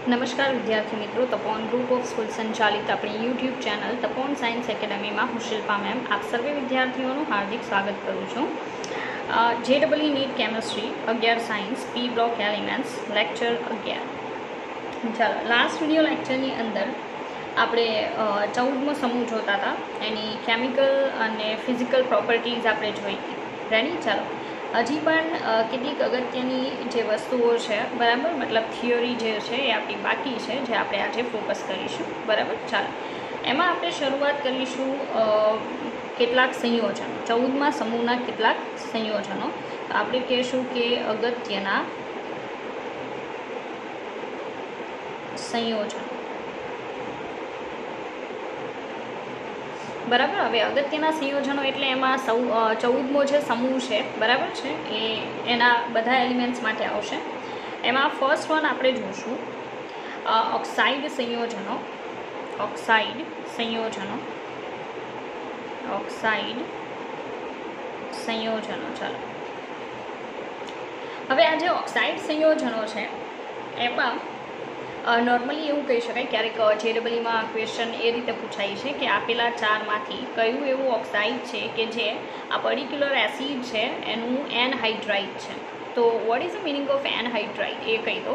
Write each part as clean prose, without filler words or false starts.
नमस्कार विद्यार्थी मित्रों, तपोन ग्रुप ऑफ स्कूल संचालित अपनी YouTube channel Tapon science academy में हूँ शिल्पा मैम आप सर्वे विद्यार्थीओं हार्दिक स्वागत करूँ छूँ। JEE NEET chemistry 11 science P block elements lecture 11। चलो लास्ट विडियो लेक्चर अंदर આપણે 14મો સમૂહ જોતા હતા, એની કેમિકલ અને ફિઝિકલ પ્રોપર્ટીઝ આપણે જોઈ હતી। રેડી? ચાલો હજી પણ કેટલીક અગત્યની જે વસ્તુઓ છે, બરાબર, મતલબ થિયરી જે છે એ આપણી બાકી છે, જે આપણે આજે ફોકસ કરીશું। બરાબર, ચાલો એમાં આપણે શરૂઆત કરીશું કેટલાક સંયોજનો, 14મા સમૂહના કેટલાક સંયોજનો। આપણે કહીશું કે અગત્યના સંયોજનો। बराबर, हवे अगत्यना संयोजनों एटले एमां 14मो जे समूह छे, बराबर छे, एना बधा एलिमेंट्स माटे आवशे। एमां फर्स्ट वन आपणे जोईशुं ऑक्साइड संयोजनों। ऑक्साइड संयोजनों, ऑक्साइड संयोजनों। चलो हवे आ जे ऑक्साइड संयोजनों छे एमां नॉर्मली एवं कही शकाय, क्यारेक JEE में क्वेश्चन ए रीते पूछाय छे कि आपेला चारमांथी कयुं एवुं ऑक्साइड छे कि जे आ पर्टिक्युलर एसिड छे एनुं एनहाइड्राइड छे। तो what is the meaning of anhydride ए कही दो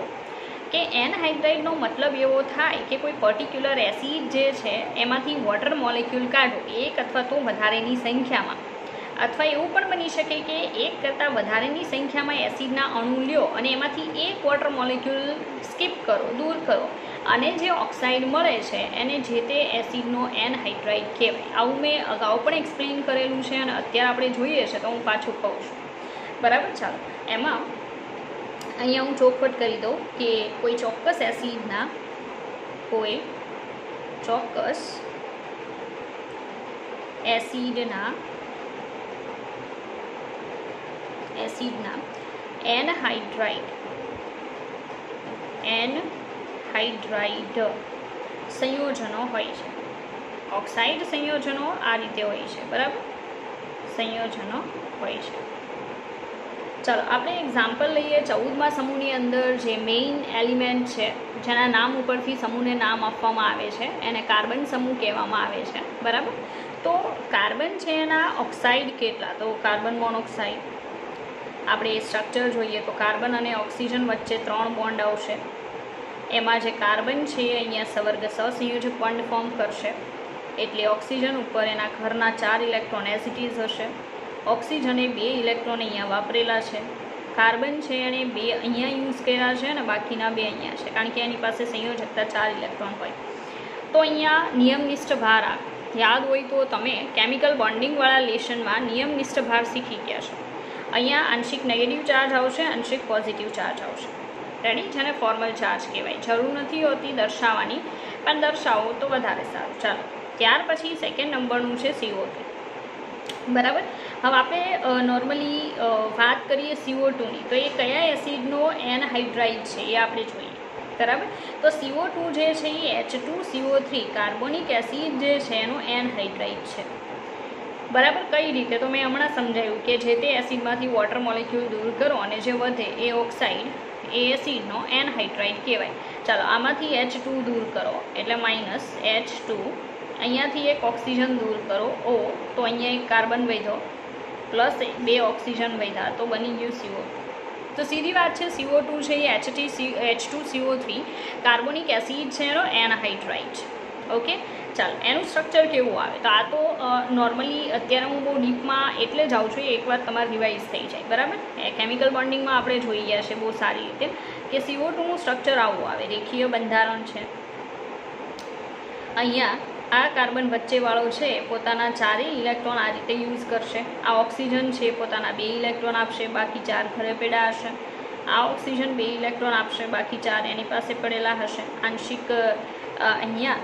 कि एनहाइड्राइडनो मतलब एवो थाय कि कोई पर्टिक्युलर एसिड जे छे एमांथी वॉटर मॉलिक्यूल काढो एक अथवा तो वधारेनी संख्यामां, अथवा एवं पण बनी शके कि एक करता वधारेनी संख्यामां एसिडना अणु ल्यो अने एमांथी एक वॉटर मॉलिक्यूल स्कीप करो, दूर करो, अने जे ऑक्साइड मळे छे एने जे ते एसिडनो एनहाइड्राइड कहेवाय। आवुं मैं अगाऊ पण एक्सप्लेन करेलुं छे अने अत्यारे आपणे जोईए छे तो हूँ पाछुं कहूं छुं। बराबर, चालो एमां अहींया हूँ ચોખવટ करी दઉं कि कोई ચોક્કસ एसिडना कोई ચોક્કસ एसिडना एनहाइड्राइड संयोजनों होय छे। ऑक्साइड संयोजनों आ रीते होय छे, बराबर, संयोजनों होय छे। चलो आपणे एक्जाम्पल लईए। 14મા समूहनी अंदर जे मेन एलिमेंट छे जेना नाम उपरथी समूहने नाम आपवामां आवे छे एने कार्बन समूह कहेवामां आवे छे। बराबर, तो कार्बन छे एना ऑक्साइड केटला? तो कार्बन मोनोक्साइड આપણે સ્ટ્રક્ચર જોઈએ તો કાર્બન અને ઓક્સિજન વચ્ચે 3 બોન્ડ આવશે। એમાં જે કાર્બન છે અહીંયા સવર્ગ સહસંયોજક બોન્ડ ફોર્મ કરશે, એટલે ઓક્સિજન ઉપર એના ઘરના 4 ઇલેક્ટ્રોન એઝ ઇટ ઇઝ હશે। ઓક્સિજને 2 ઇલેક્ટ્રોન અહીંયા વાપરેલા છે। કાર્બન છે એણે 2 અહીંયા યુઝ કર્યા છે અને બાકીના 2 અહીંયા છે, કારણ કે એની પાસે સંયોજકતા 4 ઇલેક્ટ્રોન હોય। તો અહીંયા નિયમનિષ્ઠ ભાર આવે। યાદ હોય તો તમે કેમિકલ બોન્ડિંગવાળા લેશનમાં નિયમનિષ્ઠ ભાર શીખી ગયા છો। અહીંયા આંશિક નેગેટિવ ચાર્જ આવશે, આંશિક પોઝિટિવ ચાર્જ આવશે। રેડી? જેને ફોર્મલ ચાર્જ કહેવાય। જરૂર નથી હોતી દર્શાવવાની, પણ દર્શાવો તો વધારે સારું। ચાલો ત્યાર પછી સેકન્ડ નંબરનું છે CO2। બરાબર, હવે આપણે નોર્મલી વાત કરીએ CO2ની, તો એ કયા એસિડનો એનહાઇડ્રાઇડ છે એ આપણે જોઈએ। બરાબર, તો CO2 જે છે એ H2CO3 કાર્બોનિક એસિડ જે છે એનો એનહાઇડ્રાઇડ છે। बराबर, कई रीते तो मैं हमणां समझाव्युं कि जे ते एसिडमांथी वॉटर मॉलिक्यूल दूर करो अने जे वधे ए ऑक्साइड ए एसिडनो एनहाइड्राइड कहेवाय। चलो आमांथी H2 दूर करो एटले माइनस H2, अहींयाथी एक ऑक्सिजन दूर करो O, तो अहींया एक कार्बन वध्यो प्लस 2 ऑक्सिजन वध्या तो बनी गयुं CO2। तो सीधी बात है CO2 है H2CO3 कार्बोनिक एसिड है एनो एनहाइड्राइड। ओके, चालो एनु स्ट्रक्चर केवुं आवे तो आ तो नॉर्मली अत्यारे हूँ बहुत डीप में एटले ज आऊँ छुं, एक बार तमारे रिवाइज थई जाय। बराबर, केमिकल बॉन्डिंग में आपणे जोई गया छे बहुत सारी रीते कि CO2 નું स्ट्रक्चर आवुं आवे। रेखीय बंधारण छे। अहींया आ कार्बन वच्चेवाळो छे पोताना 4 इलेक्ट्रॉन आ रीते यूज करशे। आ ऑक्सिजन छे पोताना 2 इलेक्ट्रॉन आपशे, बाकी 4 घरे पड्या हशे। आ ऑक्सिजन 2 इलेक्ट्रॉन आपशे, बाकी 4 एनी पासे पड़ेला हशे। आंशिक अहींया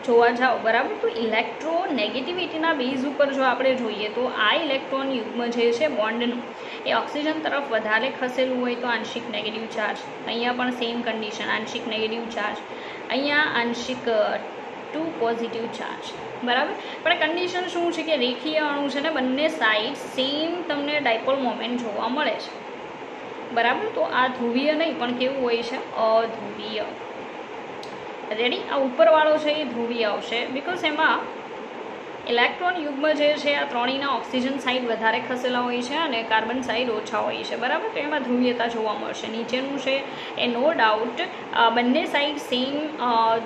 જોવા જાઓ, બરાબર, તો ઇલેક્ટ્રોનેગેટિવિટીના બેઝ ઉપર જો આપણે જોઈએ તો આ ઇલેક્ટ્રોન યુગ્મ જે છે બોન્ડનું એ ઓક્સિજન તરફ વધારે ખસેલું હોય તો આંશિક નેગેટિવ ચાર્જ। અહીંયા પણ સેમ કન્ડિશન, આંશિક નેગેટિવ ચાર્જ, અહીંયા આંશિક 2 પોઝિટિવ ચાર્જ। બરાબર, પણ કન્ડિશન શું છે કે રેખીય અણુ છે ને બંને સાઈડ સેમ તમને ડાયપોલ મોમેન્ટ જોવા મળે છે। बराबर। तो आ ध्रुवीय नहीं पण केवुं होय छे अध्रुवीय। રેડી. આ ઉપરવાળો છે એ ધ્રુવીય આવશે, બિકોઝ એમાં ઇલેક્ટ્રોન યુગ્મ જે છે આ ત્રણેયના ઓક્સિજન સાઇડ વધારે ખસેલા હોય છે અને કાર્બન સાઇડ ઓછા હોય છે, બરાબર. તો એમાં ધ્રુવીયતા જોવા મળશે. નીચેનું છે એ નો ડાઉટ બંને સાઇડ સેમ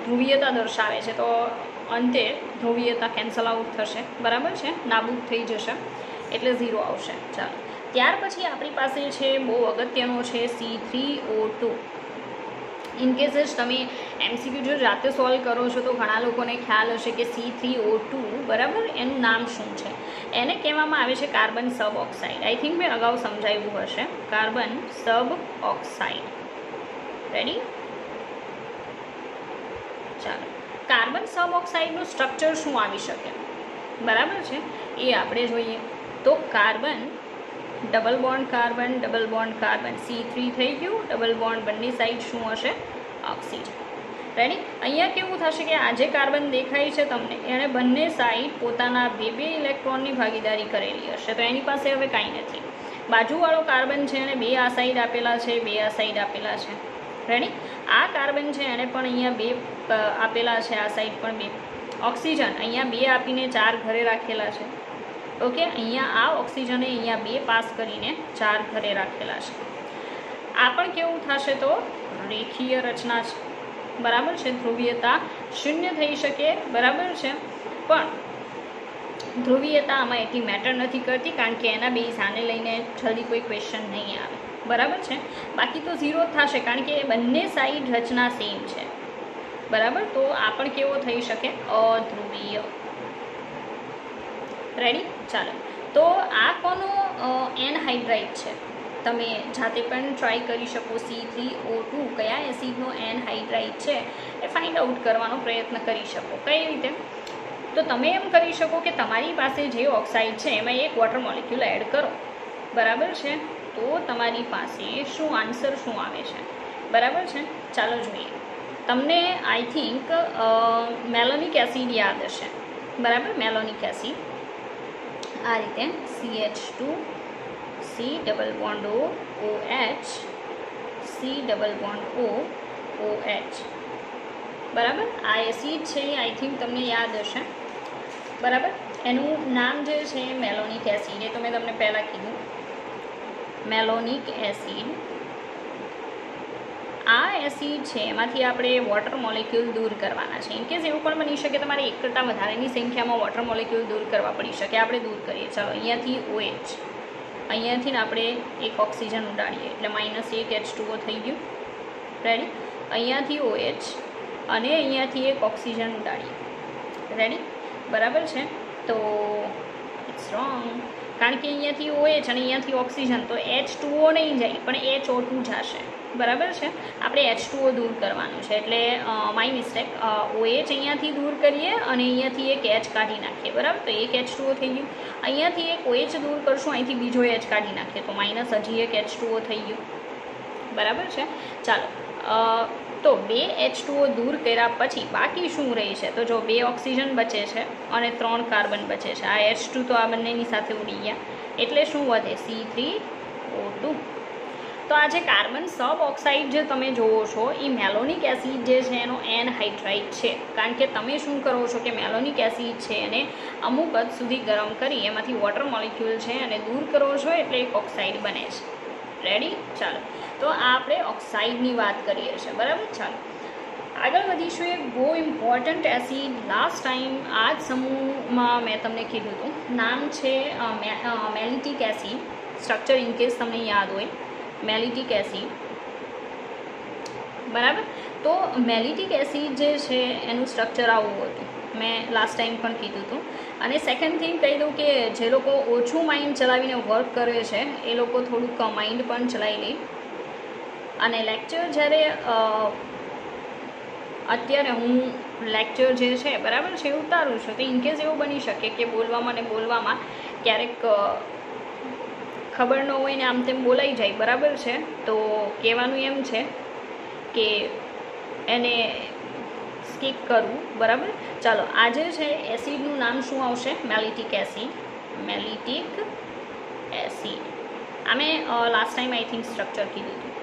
ધ્રુવીયતા દર્શાવે છે, તો અંતે ધ્રુવીયતા કેન્સલ આઉટ થશે, બરાબર છે, નાબૂદ થઈ જશે, એટલે 0 આવશે. ચાલો, ત્યાર પછી આપણી પાસે છે બહુ અગત્યનો છે C3O2. ઇન કેસીસ તમે MCQ જો જાતે સોલ્વ કરો છો તો ઘણા લોકોને ખ્યાલ હશે કે C3O2, બરાબર, એનું નામ શું છે. એને કહેવામાં આવે છે carbon sub oxide. I think મેં અગાઉ સમજાવ્યું હશે. કાર્બન સબ ઓક્સાઇડ. રેડી. ચાલો, કાર્બન સબ ઓક્સાઇડનું સ્ટ્રક્ચર શું આવી શકે, બરાબર છે, એ આપણે જોઈએ. તો carbon double bond carbon, double bond carbon, C3 થઈ ગયું, ડબલ બોન્ડ બંને સાઈડ શું હશે, ઓક્સિજન. રેડી. અહીંયા કેવું થશે કે આ જે કાર્બન દેખાય છે તમને, એણે બંને સાઈડ પોતાના બે ઇલેક્ટ્રોનની ભાગીદારી કરેલી હશે, તો એની પાસે હવે કાંઈ નથી. બાજુવાળો કાર્બન છે એણે 2 આ સાઈડ આપેલા છે, 2 આ સાઈડ આપેલા છે. રેડી. આ કાર્બન છે એણે પણ અહીંયા 2 આપેલા છે, આ સાઈડ પણ 2. ઓક્સિજન અહીંયા 2 આપીને 4 ઘરે રાખેલા છે. ઓકે, અહીંયા આ ઓક્સિજને અહીંયા 2 પાસ કરીને 4 ઘરે રાખેલા છે. આ પણ કેવું થશે તો રેખીય રચના છે, બરાબર છે. ધ્રુવીયતા 0 થઈ શકે, બરાબર છે, પણ ધ્રુવીયતા આમાં એટલી મેટર નથી કરતી, કારણ કે એના બેઝ આને લઈને જલ્દી કોઈ ક્વેશ્ચન નહીં આવે, બરાબર છે. બાકી તો 0 જ થશે, કારણ કે બંને સાઈડ રચના સેમ છે, બરાબર. તો આ પણ કેવો થઈ શકે, અધ્રુવીય. રેડી. ચાલો, તો આ કોનો એનહાઇડ્રાઇડ છે, તમે જાતે પણ ટ્રાય કરી શકો. C3O2 કયા એસિડનો એનહાઇડ્રાઇડ છે એ ફાઇન્ડ આઉટ કરવાનો પ્રયત્ન કરી શકો. કઈ રીતે? તો તમે એમ કરી શકો કે તમારી પાસે જે ઓક્સાઇડ છે એમાં એક વોટર મોલિક્યુલ એડ કરો, બરાબર છે, તો તમારી પાસે શું આન્સર શું આવે છે, બરાબર છે. ચાલો જોઈએ. તમને આઈ થિંક મેલોનિક એસિડ યાદ હશે, બરાબર. મેલોનિક એસિડ આ રીતે CH2 C double bond OH C double bond OH, બરાબર. આ એસિડ છે આઈ થિંક તમને યાદ હશે, બરાબર. એનું નામ જે છે મેલોનિક એસિડ, એ તો મેં તમને પહેલાં કીધું, મેલોનિક એસિડ. આ એસિડ છે એમાંથી આપણે વોટર મોલિક્યુલ દૂર કરવાના છે. ઇનકેસ એવું પણ બની શકે તમારે એક કરતાં વધારેની સંખ્યામાં વોટર મોલિક્યુલ દૂર કરવા પડી શકે. આપણે દૂર કરીએ. ચાલો, અહીંયાથી OH, અહીંયાથી ને આપણે એક ઓક્સિજન ઉડાડીએ એટલે -1 H2O થઈ ગયું. રેડી. અહીંયાથી OH અને અહીંયાથી એક ઓક્સિજન ઉડાડીએ. રેડી, બરાબર છે. તો ઇટ્સ રોંગ, કારણ કે અહીંયાથી OH અને અહીંયાથી ઓક્સિજન, તો H2O નહીં જાય પણ HO2 જશે, બરાબર છે. આપણે H2O દૂર કરવાનું છે, એટલે માય મિસ્ટેક. OH અહીંયાથી દૂર કરીએ અને અહીંયાથી એક H કાઢી નાખીએ, બરાબર. તો એક H2O થઈ ગયું. અહીંયાથી એક OH દૂર કરશું, અહીંથી બીજો H કાઢી નાખીએ, તો માઇનસ હજી એક H2O થઈ ગયું, બરાબર છે. ચાલો, તો 2 H2O દૂર કર્યા પછી બાકી શું રહે છે, તો જો 2 ઓક્સિજન બચે છે અને 3 કાર્બન બચે છે. આ H2 તો આ બંનેની સાથે ઉડી ગયા, એટલે શું વધે, C3O2. તો આ જે કાર્બન સબ ઓક્સાઇડ જે તમે જોવો છો એ મેલોનિક એસિડ જે છે એનો એનહાઇડ્રાઇડ છે, કારણ કે તમે શું કરો છો કે મેલોનિક એસિડ છે એને અમુક હદ સુધી ગરમ કરી એમાંથી વોટર મોલિક્યુલ છે અને દૂર કરો છો એટલે એક ઓક્સાઇડ બને છે. રેડી. ચાલો, તો આપણે ઓક્સાઇડની વાત કરીએ છીએ, બરાબર. ચાલો, આગળ વધીશું. એક બહુ ઇમ્પોર્ટન્ટ એસિડ લાસ્ટ ટાઈમ આ જ સમૂહમાં મેં તમને કીધું હતું, નામ છે મેલિટિક એસિડ. સ્ટ્રક્ચર ઇનકેસ તમને યાદ હોય, મેલિટિક એસિડ, બરાબર. તો મેલિટિક એસિડ જે છે એનું સ્ટ્રક્ચર આવું હતું, મેં લાસ્ટ ટાઈમ પણ કીધું હતું. અને સેકન્ડ થિંગ કહી દઉં કે જે લોકો ઓછું માઇન્ડ ચલાવીને વર્ક કરે છે એ લોકો થોડુંક માઇન્ડ પણ ચલાવી લે. અને લેક્ચર જ્યારે અત્યારે હું લેક્ચર જે છે, બરાબર છે, ઉતારું છું, તો ઇનકેસ એવું બની શકે કે બોલવામાં ને બોલવામાં ક્યારેક ખબર ન હોય ને આમ તેમ બોલાઈ જાય, બરાબર છે. તો કહેવાનું એમ છે કે એને સ્કીપ કરવું, બરાબર. ચાલો, આજે છે એસિડનું નામ શું આવશે, મેલિટિક એસિડ. મેલિટિક એસિડ. આ મેં last time I think structure કીધું હતું.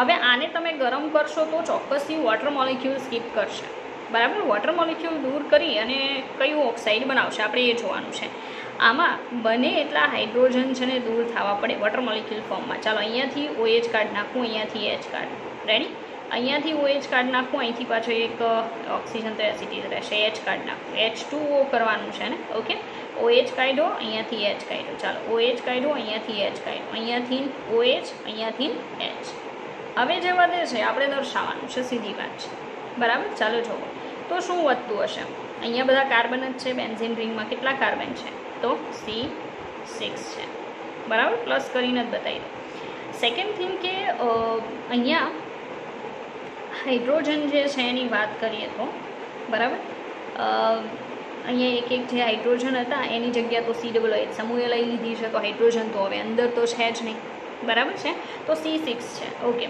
હવે આને તમે ગરમ કરશો તો ચોક્કસથી વોટર મોલિક્યુલ સ્કીપ કરશે, બરાબર. વોટર મોલિક્યુલ દૂર કરી અને કયું ઓક્સાઇડ બનાવશે આપણે એ જોવાનું છે. આમાં બને એટલા હાઇડ્રોજન છે ને દૂર થવા પડે વોટર મોલિક્યુલ ફોર્મમાં. ચાલો અહીંયાથી OH કાઢી નાખું, અહીંયાથી H કાઢું. રેડી? અહીંયાથી OH કાઢી નાખું, અહીંથી પાછો એક ઓક્સિજન તો એસિડ રહેશે, H કાઢી નાખું. H2O કરવાનું છે ને. ઓકે, OH કાઢ્યો, અહીંયાથી H કાઢ્યો. ચાલો OH કાઢ્યો, અહીંયાથી H કાઢ્યો, અહીંયાથી OH, અહીંયાથી H. હવે જે વધે છે આપણે દર્શાવવાનું છે, સીધી વાત છે, બરાબર. ચાલો જુઓ તો શું વધતું હશે. અહીંયા બધા કાર્બન જ છે. બેન્ઝીન રિંગમાં કેટલા કાર્બન છે? તો C6 છે, બરાબર. પ્લસ કરીને જ બતાવી દો. સેકન્ડ થિંગ કે અહીંયા હાઇડ્રોજન જે છે એની વાત કરીએ તો, બરાબર, અહીંયા એક એક જે હાઇડ્રોજન હતા એની જગ્યા તો COOH સમૂહે લઈ લીધી છે, તો હાઇડ્રોજન તો હવે અંદર તો છે જ નહીં, બરાબર છે. તો C6 છે. ઓકે,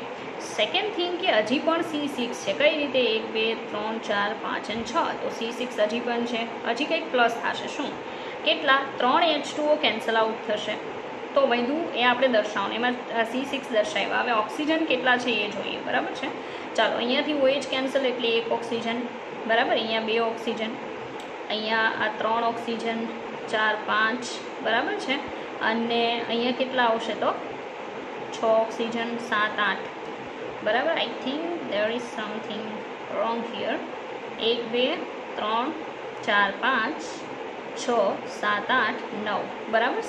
સેકન્ડ થિંગ કે હજી પણ C6 છે. કઈ રીતે? 1 2 3 4 5 અને 6, તો C6 હજી પણ છે. હજી કંઈક પ્લસ થશે. શું? કેટલા? 3 H2O કેન્સલ આઉટ થશે, તો બધું એ આપણે દર્શાવવાનું. એમાં C6 દર્શાવ્યા. હવે ઓક્સિજન કેટલા છે એ જોઈએ, બરાબર છે. ચાલો અહીંયાથી OH કેન્સલ એટલે 1 ઓક્સિજન, બરાબર. અહીંયા 2 ઓક્સિજન, અહીંયા આ 3 ઓક્સિજન, 4 5, બરાબર છે. અને અહીંયા કેટલા આવશે? તો 6 ઓક્સિજન, 7 8, બરાબર. I think there is something wrong here. 1 2 3 4 5 6 7 8 9, બરાબર.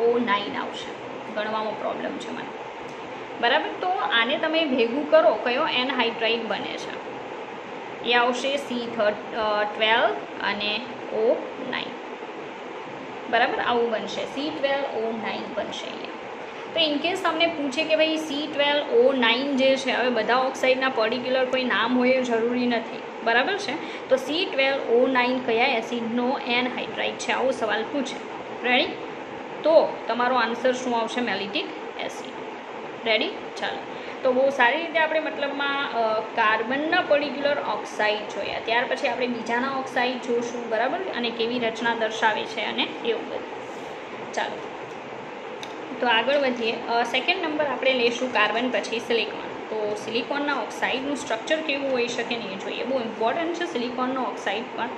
O9 આવશે. ગણવામાં પ્રોબ્લેમ છે મને, બરાબર. તો આને તમે ભેગું કરો, કયો એનહાઇડ્રાઇડ બને છે? એ આવશે C12 અને O9, બરાબર. આવું બનશે. C12O9 બનશે અહીંયા. તો ઇનકેસ તમને પૂછે કે ભાઈ C12O9 જે છે, હવે બધા ઓક્સાઇડના પર્ટિક્યુલર કોઈ નામ હોય એ જરૂરી નથી, બરાબર છે. તો C12O9 કયા એસિડનો એનહાઇડ્રાઇડ છે? આવો સવાલ પૂછે. રેડી? તો તમારો આન્સર શું આવશે? મેલિટિક એસિડ. રેડી? ચાલો, તો બહુ સારી રીતે આપણે મતલબમાં કાર્બનના પર્ટિક્યુલર ઓક્સાઇડ જોયા. ત્યાર પછી આપણે બીજાના ઓક્સાઇડ જોશું, બરાબર, અને કેવી રચના દર્શાવે છે અને એવું બધું. ચાલો તો આગળ વધીએ. સેકન્ડ નંબર આપણે લઈશું કાર્બન પછી સિલિકોન. તો સિલિકોનના ઓક્સાઇડનું સ્ટ્રક્ચર કેવું હોઈ શકે ને એ જોઈએ. બહુ ઇમ્પોર્ટન્ટ છે સિલિકોનનો ઓક્સાઇડ પણ,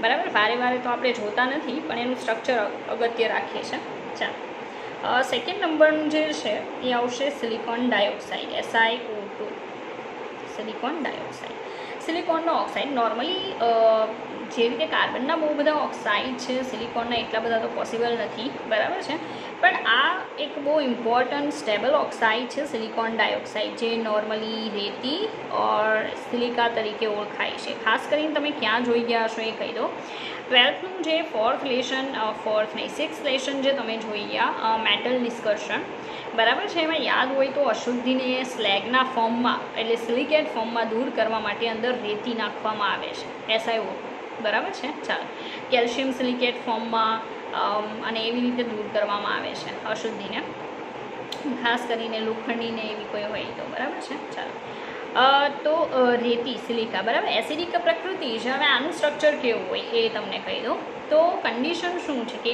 બરાબર. વારે વારે તો આપણે જોતા નથી, પણ એનું સ્ટ્રક્ચર અગત્ય રાખીએ છીએ. ચાલો, સેકન્ડ નંબરનું જે છે એ આવશે silicon dioxide, SiO2. Silicon dioxide, સિલિકોનનો ઓક્સાઇડ. નોર્મલી જે રીતે કાર્બનના બહુ બધા ઓક્સાઇડ છે, સિલિકોનના એટલા બધા તો પોસિબલ નથી, બરાબર છે. પણ આ એક બહુ ઇમ્પોર્ટન્ટ સ્ટેબલ ઓક્સાઇડ છે સિલિકોન ડાયોક્સાઇડ, જે નોર્મલી રેતી ઓર સિલિકા તરીકે ઓળખાય છે. ખાસ કરીને તમે ક્યાં જોઈ ગયા હશો એ કહી દો. 12થનું જે સિક્સ્થ લેશન જે તમે જોઈ ગયા, મેટલ ડિસ્કશન, બરાબર છે. એમાં યાદ હોય તો અશુદ્ધિને સ્લેગના ફોર્મમાં એટલે સિલિકેટ ફોર્મમાં દૂર કરવા માટે અંદર રેતી નાખવામાં આવે છે, SiO2, બરાબર છે. ચાલો, કેલ્શિયમ સિલિકેટ ફોર્મમાં અને એવી રીતે દૂર કરવામાં આવે છે અશુદ્ધિને, ખાસ કરીને લોખંડીને એવી કોઈ હોય તો, બરાબર છે. ચાલો, તો રેતી સિલિકા, બરાબર, એસિડિક પ્રકૃતિ છે. હવે આનું સ્ટ્રક્ચર કેવું હોય એ તમને કહી દો. તો કન્ડિશન શું છે કે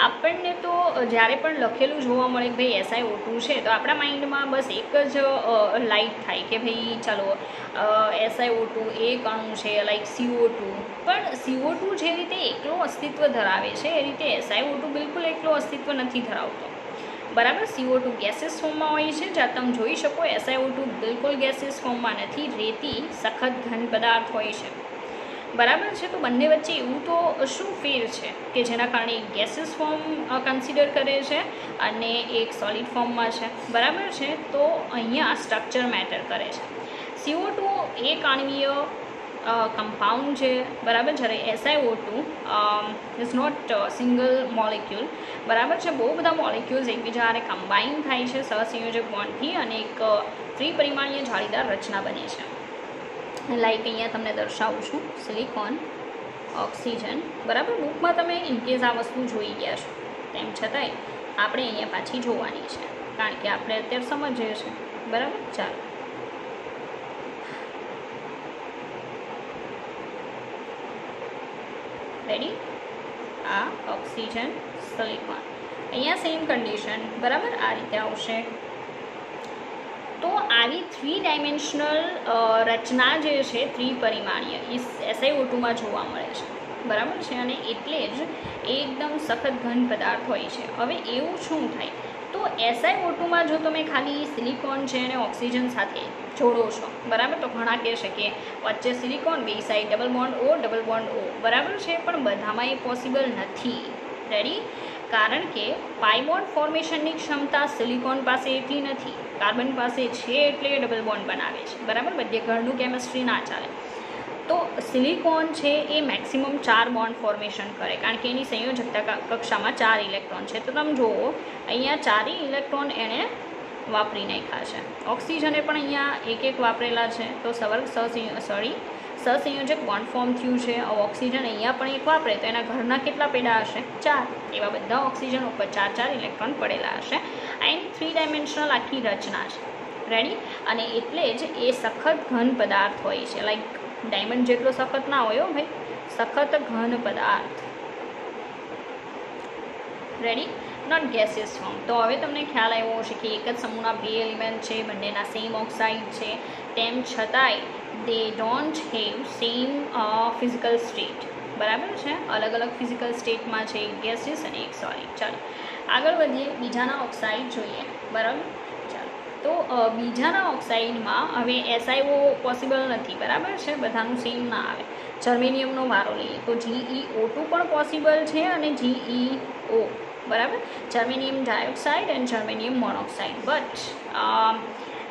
આપણને તો જ્યારે પણ લખેલું જોવા મળે કે ભાઈ SiO2 છે, તો આપણા માઇન્ડમાં બસ એક જ લાઇટ થાય કે ભાઈ ચાલો SiO2 એક અણુ છે લાઈક CO2. પણ CO2 જે રીતે એકલો અસ્તિત્વ ધરાવે છે એ રીતે SiO2 બિલકુલ એકલો અસ્તિત્વ નથી ધરાવતો, બરાબર. CO2 ગેસીસ ફોર્મમાં હોય છે, જ્યાં તમે જોઈ શકો SiO2 બિલકુલ ગેસીસ ફોર્મમાં નથી. રેતી સખત ઘન પદાર્થ હોય છે, બરાબર છે. તો બંને વચ્ચે એવું તો શું ફેર છે કે જેના કારણે એક ગેસીસ ફોર્મ કન્સિડર કરે છે અને એક સોલિડ ફોર્મમાં છે, બરાબર છે. તો અહીંયા સ્ટ્રક્ચર મેટર કરે છે. CO2 એક આણ્વીય કમ્પાઉન્ડ છે, બરાબર. જ્યારે SiO2 is not single molecule, બરાબર છે. બહુ બધા મોલિક્યુલ્સ એકબીજા હારે કમ્બાઇન થાય છે સહસંયોજક બોન્ડથી અને એક ત્રિપરિમાણીય જાળીદાર રચના બને છે. લાઈક અહીંયા તમને દર્શાવું છું, સિલિકોન, ઓક્સિજન, બરાબર. બુકમાં તમે ઇનકેસ આ વસ્તુ જોઈ ગયા છો, તેમ છતાંય આપણે અહીંયા પાછી જોવાની છે કારણ કે આપણે અત્યારે સમજીએ છીએ, બરાબર. ચાલો, રેડી. આ ઓક્સિજન, સિલિકોન, અહીંયા સેમ કન્ડિશન, બરાબર, આ રીતે આવશે. તો આવી 3 ડાયમેન્શનલ રચના જે છે ત્રિપરિમાણીય એ SiO2માં જોવા મળે છે, બરાબર છે. અને એટલે જ એ એકદમ સખત ઘન પદાર્થ હોય છે. હવે એવું શું થાય, તો SiO2માં જો તમે ખાલી સિલિકોન છે અને ઓક્સિજન સાથે જોડો છો, બરાબર, તો ઘણા કહેશે કે વચ્ચે સિલિકોન, બે સાઈડ ડબલ બોન્ડ O, બરાબર છે, પણ બધામાં એ પોસિબલ નથી. રેડી? કારણ કે પાઈ બોન્ડ ફોર્મેશનની ક્ષમતા સિલિકોન પાસે એટલી નથી, કાર્બન પાસે છે એટલે ડબલ બોન્ડ બનાવે છે, બરાબર. બધે ઘરનું કેમિસ્ટ્રી ના ચાલે. તો સિલિકોન છે એ મેક્સિમમ 4 બોન્ડ ફોર્મેશન કરે, કારણ કે એની સંયોજકતા કક્ષામાં 4 ઇલેક્ટ્રોન છે. તો તમે જુઓ અહીંયા 4 ઇલેક્ટ્રોન એણે વાપરી નાખ્યા છે. ઓક્સિજને પણ અહીંયા એક વાપરેલા છે. તો સહસંયોજક બોન્ડ ફોર્મ થયું છે. ઓક્સિજન અહીંયા પણ એક વાપરે તો એના ઘરના કેટલા પેડા હશે? 4. એવા બધા ઓક્સિજન ઉપર 4 ઇલેક્ટ્રોન પડેલા હશે. આ એની 3 ડાયમેન્શનલ આખી રચના છે. રેડી? અને એટલે જ એ સખત ઘન પદાર્થ હોય છે. લાઈક ડાયમંડ જેટલો સખત ના હોય ભાઈ, સખત ઘન પદાર્થ. રેડી? Not gaseous form. તો હવે તમને ખ્યાલ આવ્યો હશે કે એક જ સમૂહના 2 એલિમેન્ટ છે, બંનેના સેમ ઓક્સાઇડ છે, તેમ છતાંય they don't have same physical state, બરાબર છે. અલગ અલગ ફિઝિકલ સ્ટેટમાં છે, એક ગેસિયસ અને એક સોલિડ. ચાલો આગળ વધીએ, બીજાના ઓક્સાઇડ જોઈએ, બરાબર. તો બીજાના ઓક્સાઇડમાં હવે SiO પોસિબલ નથી, બરાબર છે, બધાનું સેમ ના આવે. જર્મેનિયમનો વારો લઈએ તો GeO2 પણ પોસિબલ છે અને GeO, બરાબર, germanium dioxide and germanium monoxide. But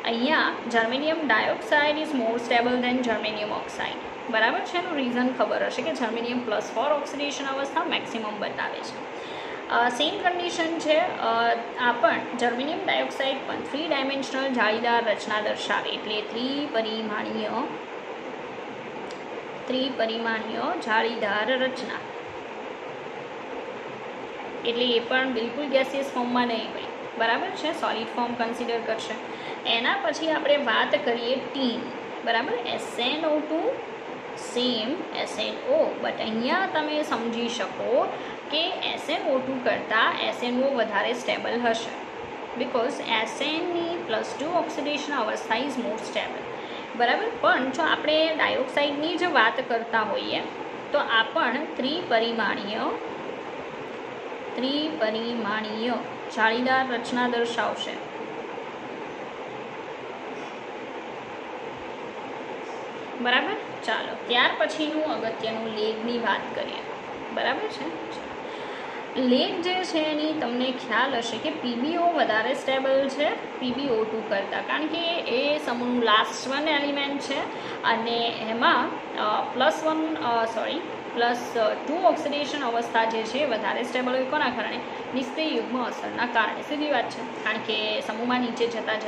અહીંયા germanium dioxide is more stable than germanium oxide, બરાબર છે. એનું રીઝન ખબર હશે કે જર્મેનિયમ +4 ઓક્સિડેશન અવસ્થા મેક્સિમમ બતાવે છે. સેમ કન્ડિશન છે. આ પણ જર્મેનિયમ ડાયોક્સાઇડ પણ 3 ડાયમેન્શનલ જાળીદાર રચના દર્શાવે, એટલે ત્રિપરિમાણીય જાળીદાર રચના. એટલે એ પણ બિલકુલ ગેસિયસ ફોર્મમાં નહીં હોય, બરાબર છે, સોલિડ ફોર્મ કન્સિડર કરશે. એના પછી આપણે વાત કરીએ ટીન, બરાબર. SnO2 સેમ SnO, બટ અહીંયા તમે સમજી શકો કે SnO2 કરતાં SnO વધારે સ્ટેબલ હશે, બિકોઝ Snની +2 ઓક્સિડેશન અવસ્થા ઇઝ મોર સ્ટેબલ, બરાબર. પણ જો આપણે ડાયોક્સાઇડની જ વાત કરતા હોઈએ તો આ પણ ત્રિપરિમાણીય જાળીદાર રચના દર્શાવશે. બરાબર. ચાલો ત્યાર પછીનું અગત્યનું લેડની વાત કરીએ, બરાબર છે. લેડ જે છે એની તમને ખ્યાલ હશે કે PbO વધારે સ્ટેબલ છે PbO2 કરતાં, કારણ કે એ સમૂહનું લાસ્ટ 1 એલિમેન્ટ છે અને એમાં +2 ઓક્સિડેશન અવસ્થા જે છે વધારે સ્ટેબલ હોય. કોના કારણે? નિષ્ક્રિય યુગ્મ અસરના કારણે. સીધી વાત છે, કારણ કે સમૂહમાં નીચે જતાં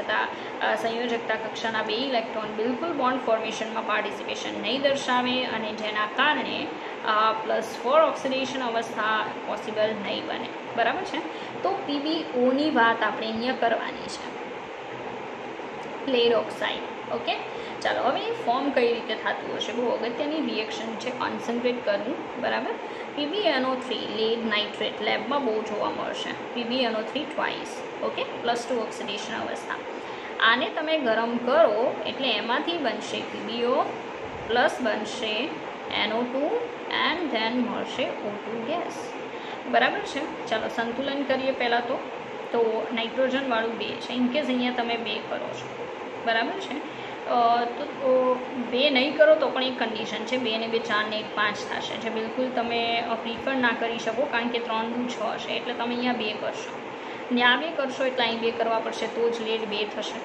સંયોજકતા કક્ષાના 2 ઇલેક્ટ્રોન બિલકુલ બોન્ડ ફોર્મેશનમાં પાર્ટિસિપેશન નહીં દર્શાવે અને જેના કારણે +4 ઓક્સિડેશન અવસ્થા પોસિબલ નહીં બને, બરાબર છે. તો PbOની વાત આપણે અહીંયા કરવાની છે, લેડ ઓક્સાઇડ. ઓકે, ચાલો હવે ફોર્મ કઈ રીતે થતું હશે, બહુ અગત્યની રિએક્શન છે, કોન્સન્ટ્રેટ કરવું, બરાબર. PbNO3 લેડ નાઇટ્રેટ લેબમાં બહુ જોવા મળશે. PbNO3 ટ્વાઇસ, ઓકે, +2 ઓક્સિડેશન અવસ્થા. આને તમે ગરમ કરો એટલે એમાંથી બનશે PbO પ્લસ બનશે NO2 એન્ડ ધેન મળશે O2 ગેસ, બરાબર છે. ચાલો સંતુલન કરીએ પહેલાં તો નાઇટ્રોજનવાળું 2 છે. ઇનકેસ અહીંયા તમે 2 કરો છો, બરાબર છે, તો 2 નહીં કરો તો પણ એક કન્ડિશન છે, 2 ને 2 4 ને 1 5 થશે, જે બિલકુલ તમે પ્રિફર ના કરી શકો, કારણ કે 3 દુ 6 હશે, એટલે તમે અહીંયા 2 કરશો, ત્યાં 2 કરશો એટલે અહીં 2 કરવા પડશે, તો જ લેડ 2 થશે,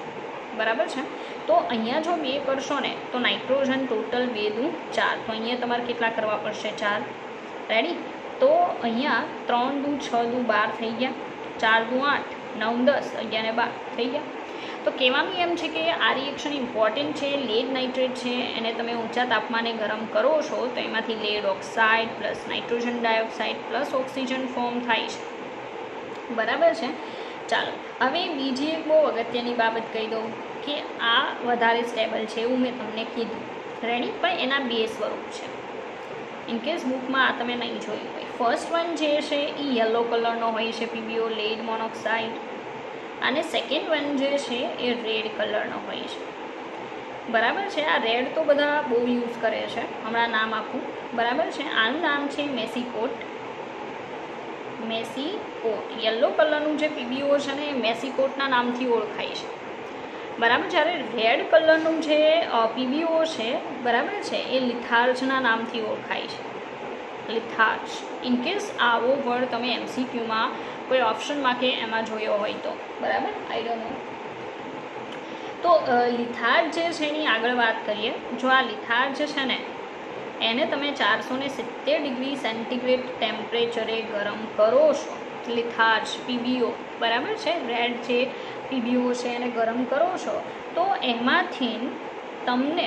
બરાબર છે. તો અહીંયા જો 2 કરશો ને તો નાઇટ્રોજન ટોટલ 2 દુ 4, તો અહીંયા તમારે કેટલા કરવા પડશે? 4. રેડી? તો અહીંયા 3 દુ 6 દુ 12 થઈ ગયા, 4 દુ 8, 9 10, 11 ને 12 થઈ ગયા. તો કહેવાનું એમ છે કે આ રિએક્શન ઇમ્પોર્ટન્ટ છે. લેડ નાઇટ્રેટ છે એને તમે ઊંચા તાપમાને ગરમ કરો છો તો એમાંથી lead oxide plus nitrogen dioxide plus oxygen form થાય છે, બરાબર છે. ચાલો હવે બીજી એક બહુ અગત્યની બાબત કહી દઉં કે આ વધારે સ્ટેબલ છે એવું મેં તમને કીધું, રેડી. પણ એના 2 સ્વરૂપ છે. ઇનકેસ બુકમાં આ તમે નહીં જોયું હોય. ફર્સ્ટ વન જે છે એ યલો કલરનો હોય છે, PbO લેડ મોનોક્સાઇડ, અને સેકન્ડ વન જે છે એ રેડ કલરનો હોય છે, બરાબર છે. આ રેડ તો બધા બહુ યુઝ કરે છે, હમણાં નામ આપું, બરાબર છે. આનું નામ છે મેસીકોટ. મેસીકોટ યલો કલરનું જે પીબીઓ છે ને એ મેસીકોટના નામથી ઓળખાય છે, બરાબર. જ્યારે રેડ કલરનું જે પીબીઓ છે, બરાબર છે, એ લિથાર્જના નામથી ઓળખાય છે, લિથાર્જ. ઇનકેસ આવો વર્ડ તમે MCQમાં કોઈ ઓપ્શનમાં કે એમાં જોયો હોય તો, બરાબર, આઈ ડોન્ટ નો. તો લિથાર્જ જે છે એની આગળ વાત કરીએ. જો આ લિથાર્જ છે ને એને તમે 470 ડિગ્રી સેન્ટીગ્રેડ ટેમ્પરેચરે ગરમ કરો છો, લિથાર્જ પીબીઓ, બરાબર છે, રેડ જે પીબીઓ છે એને ગરમ કરો છો, તો એમાંથી તમને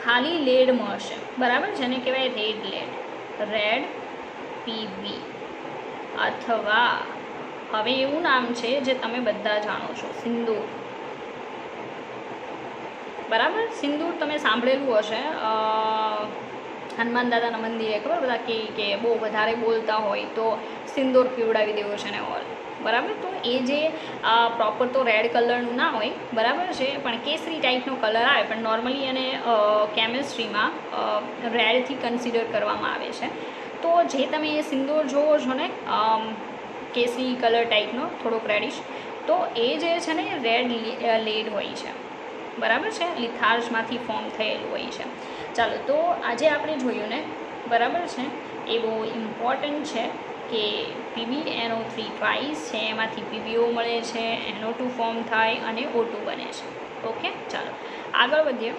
ખાલી લેડ મળશે, બરાબર, જેને કહેવાય રેડ લેડ, રેડ પીબી. અથવા હવે એવું નામ છે જે તમે બધા જાણો છો, સિંદૂર, બરાબર. સિંદૂર તમે સાંભળેલું હશે, હનુમાન દાદાના મંદિરે ખબર બધા કે બહુ વધારે બોલતા હોય તો સિંદૂર પીવડાવી દેવો છે ને ઓલ, બરાબર. તો એ જે પ્રોપર તો રેડ કલરનું ના હોય, બરાબર છે, પણ કેસરી ટાઈપનો કલર આવે, પણ નોર્મલી એને કેમિસ્ટ્રીમાં રેડથી કન્સિડર કરવામાં આવે છે. તો જે તમે એ સિંદૂર જોવો છો ને કેસરી કલર ટાઈપનો, થોડોક રેડિશ, તો એ જે છે ને રેડ લેડ હોય છે, બરાબર છે, લિથાર્જમાંથી ફોર્મ થયેલું હોય છે. ચાલો, તો આજે આપણે જોયું ને, બરાબર છે, એ બહુ ઇમ્પોર્ટન્ટ છે કે PbNO3 ટ્વાઇસ છે, એમાંથી PbO મળે છે, NO2 ફોર્મ થાય અને O2 બને છે. ઓકે, ચાલો આગળ વધીએ.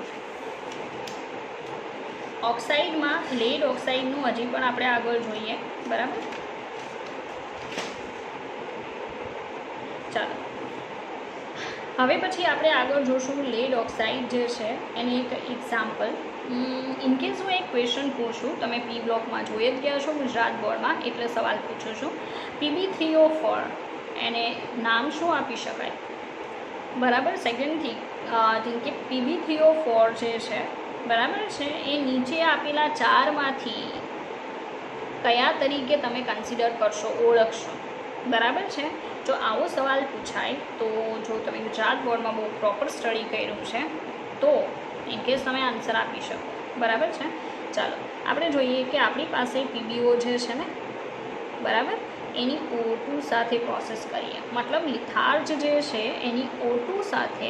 ઓક્સાઇડમાં લેડ ઓક્સાઇડનું હજી પણ આપણે આગળ જોઈએ, બરાબર. ચાલો હવે પછી આપણે આગળ જોશું લેડ ઓક્સાઇડ જે છે એની એક એક્ઝામ્પલ. ઇનકેસ હું એક ક્વેશ્ચન પૂછું, તમે પી બ્લોકમાં જોઈ જ ગયા છો ગુજરાત બોર્ડમાં, એટલે સવાલ પૂછું છું, Pb3O4 એને નામ શું આપી શકાય, બરાબર. સેકન્ડથી જેમ કે Pb3O4 જે છે, બરાબર છે, એ નીચે આપેલા ચારમાંથી કયા તરીકે તમે કન્સિડર કરશો, ઓળખશો, બરાબર છે. જો આવો સવાલ પૂછાય તો જો તમે ગુજરાત બોર્ડમાં બહુ પ્રોપર સ્ટડી કર્યું છે તો ઇનકેસ તમે આન્સર આપી શકો, બરાબર છે. ચાલો આપણે જોઈએ કે આપણી પાસે પીબીઓ જે છે ને, બરાબર, એની O2 સાથે પ્રોસેસ કરીએ, મતલબ લિથાર્જ જે છે એની O2 સાથે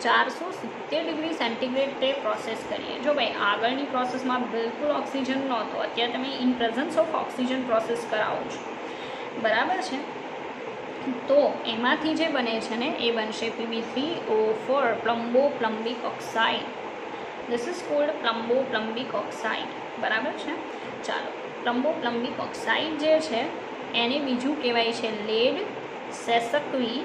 470 ડિગ્રી સેન્ટીગ્રેડે પ્રોસેસ કરીએ. જો ભાઈ આગળની પ્રોસેસમાં બિલકુલ ઓક્સિજન નહોતો, અત્યારે તમે in presence of oxygen process કરાવો છો, બરાબર છે. તો એમાંથી જે બને છે ને એ બનશે Pb3O4, plumbic oxide. This is called plumbic oxide, બરાબર છે. ચાલો, પ્લમ્બિક ઓક્સાઇડ જે છે એને બીજું કહેવાય છે લેડ સેસક્વી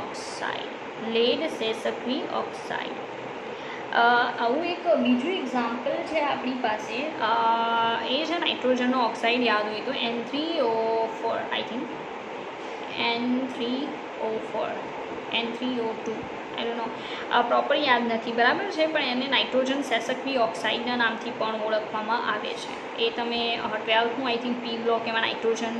ઓક્સાઇડ, લેડ સેસક્વી ઓક્સાઇડ. આવું એક બીજું એક્ઝામ્પલ છે આપણી પાસે, એ છે નાઇટ્રોજનનો ઓક્સાઇડ, યાદ હોય તો N3O4, I think N3O2, I don't know, proper યાદ નથી, બરાબર છે, પણ એને નાઇટ્રોજન સેસક્વી ઓક્સાઇડના નામથી પણ ઓળખવામાં આવે છે. એ તમે 12થનું આઈ થિંક પી બ્લોક એમાં નાઇટ્રોજન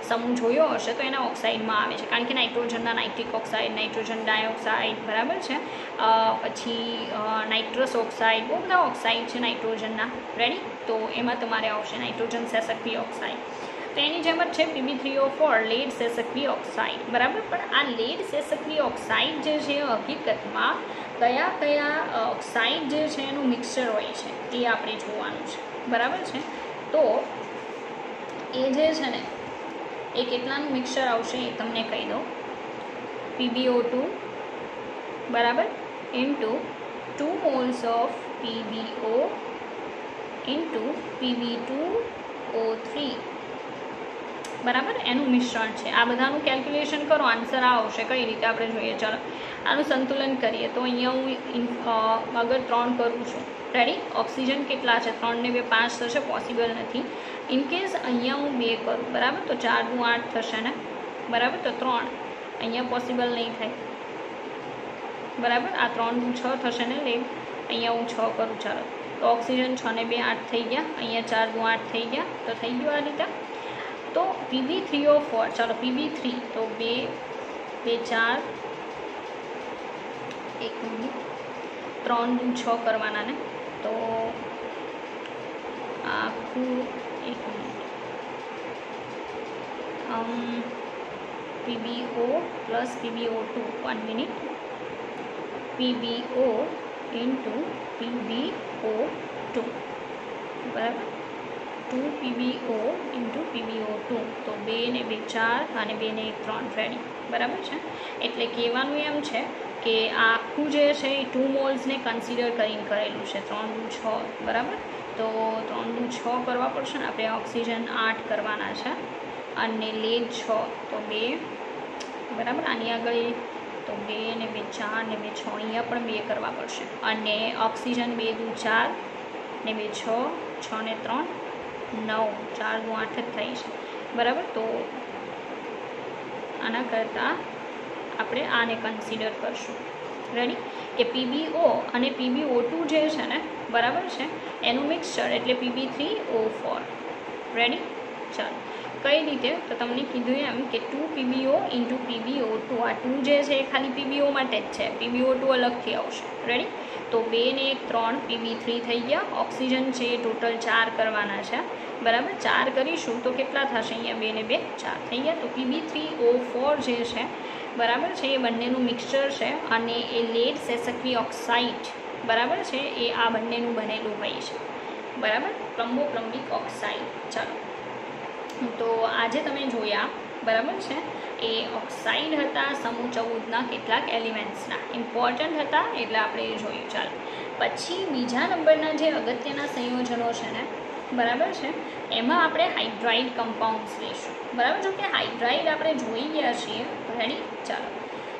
સમૂહ જોયો હશે તો એના ઓક્સાઇડમાં આવે છે, કારણ કે નાઇટ્રોજનના નાઇટ્રિક ઓક્સાઇડ, નાઇટ્રોજન ડાયોક્સાઇડ, બરાબર છે, પછી નાઇટ્રસ ઓક્સાઇડ, બહુ બધા ઓક્સાઇડ છે નાઇટ્રોજનના, રેડી. તો એમાં તમારે આવશે નાઇટ્રોજન સેસક્વી ઓક્સાઇડ. તો એની જેમ જ છે Pb3O4, લેડ સેસક્વી ઓક્સાઇડ, બરાબર. પણ આ લેડ સેસક્વી ઓક્સાઇડ જે છે હકીકતમાં કયા ઓક્સાઇડ જે છે એનું મિક્સચર હોય છે એ આપણે જોવાનું છે, બરાબર છે. તો એ જે છે ને એ કેટલાનું મિક્સચર આવશે એ તમને કહી દઉં. PbO2, બરાબર, into 2 moles of PbO into Pb2O3, બરાબર, એનું મિશ્રણ છે. આ બધાનું કેલ્ક્યુલેશન કરો, આન્સર આવશે. કઈ રીતે આપણે જોઈએ, ચાલો આનું સંતુલન કરીએ. તો અહીંયા હું અગર 3 કરું છું, રેડી. ઓક્સિજન કેટલા છે, 3 ને 2 5 થશે, પોસિબલ નથી. ઇનકેસ અહીંયા હું 2 કરું, બરાબર, તો 4 × 8 થશે ને, બરાબર. તો 3 અહીંયા પોસિબલ નહીં થાય, બરાબર. આ 3 × 6 થશે ને લેડ, અહીંયા હું 6 કરું, ચાલો. તો ઓક્સિજન 6 ને 2 8 થઈ ગયા, અહીંયા 4 × 8 થઈ ગયા, તો થઈ ગયું આ રીતે. તો PB3O4 ચાલો PB3 તો 2 2 4 1 મિનિટ 3 દુ 6 કરવાના ને તો આખું 1 minute PBO plus PBO2 1 minute PBO into PBO2 બરાબર 2 PBO ઇન્ટુ PBO2 તો 2 ને 2 4 અને 2 ને 1 3 રેડી બરાબર છે. એટલે કહેવાનું એમ છે કે આ આખું જે છે એ 2 મોલ્સને કન્સિડર કરીને કરેલું છે 3 દુ 6 બરાબર. તો 3 દુ 6 કરવા પડશે ને આપણે ઓક્સિજન 8 કરવાના છે અને લેડ 6 તો 2 બરાબર. આની આગળ તો 2 ને 2 4 ને 2 6 અહીંયા પણ 2 કરવા પડશે અને ઓક્સિજન 2 દુ 4 ને 2 6 6 ને 3 9 4 દુ 8 જ થાય છે બરાબર. તો આના કરતાં આપણે આને કન્સિડર કરશું રેડી કે PBO અને PBO2 જે છે ને બરાબર છે એનું મિક્સચર એટલે PB3O4 રેડી. ચાલો કઈ રીતે તો તમને કીધું એમ કે 2 PBO ઇન્ટુ PBO2 આ 2 જે છે એ ખાલી PBO માટે જ છે PBO2 અલગથી આવશે રેડી. તો 2 ને 1 3 PB3 થઈ ગયા. ઓક્સિજન છે એ ટોટલ 4 કરવાના છે બરાબર. 4 કરીશું તો કેટલા થશે અહીંયા 2 ને 2 4 થઈ ગયા. તો PB3O4 જે છે બરાબર છે એ બંનેનું મિક્સચર છે અને એ લેડ સેસક્વી ઓક્સાઇડ બરાબર છે એ આ બંનેનું બનેલું હોય છે બરાબર. પ્લમ્બોપ્લમ્બિક ઓક્સાઇડ. ચાલો તો આજે તમે જોયા બરાબર છે એ ઓક્સાઇડ હતા સમૂહ 14ના કેટલાક એલિમેન્ટ્સના ઇમ્પોર્ટન્ટ હતા એટલે આપણે એ જોયું. ચાલો પછી બીજા નંબરના જે અગત્યના સંયોજનો છે ને બરાબર છે એમાં આપણે હાઇડ્રાઇડ કમ્પાઉન્ડ્સ લઈશું બરાબર. જો કે હાઇડ્રાઇડ આપણે જોઈ ગયા છીએ રેડી. ચાલો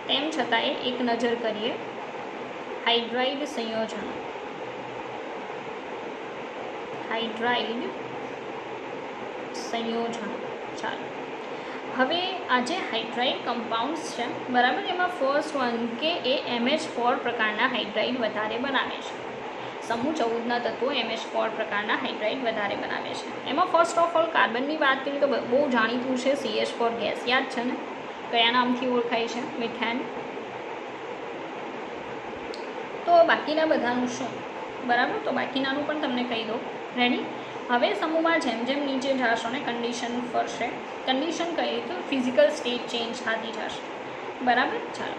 તેમ છતાંય એક નજર કરીએ હાઇડ્રાઇડ સંયોજનો. હાઇડ્રાઇડ સંયોજનો. ચાલો હવે આ જે હાઇડ્રાઇડ કમ્પાઉન્ડ્સ છે બરાબર એમાં ફર્સ્ટ વન કે એ MH4 પ્રકારના હાઇડ્રાઇડ વધારે બનાવે છે. સમૂહ 14ના તત્વો MH4 પ્રકારના હાઇડ્રાઇડ વધારે બનાવે છે. એમાં ફર્સ્ટ ઓફ ઓલ કાર્બનની વાત કરીએ તો બહુ જાણીતું છે CH4 ગેસ યાદ છે ને કયા નામથી ઓળખાય છે મિથેન. તો બાકીના બધાનું શું બરાબર તો બાકીનાનું પણ તમને કહી દો રેડી. હવે સમૂહમાં જેમ જેમ નીચે જશો ને કન્ડિશન ફરશે. કન્ડિશન કહીએ તો ફિઝિકલ સ્ટેટ ચેન્જ થતી જશે બરાબર. ચાલો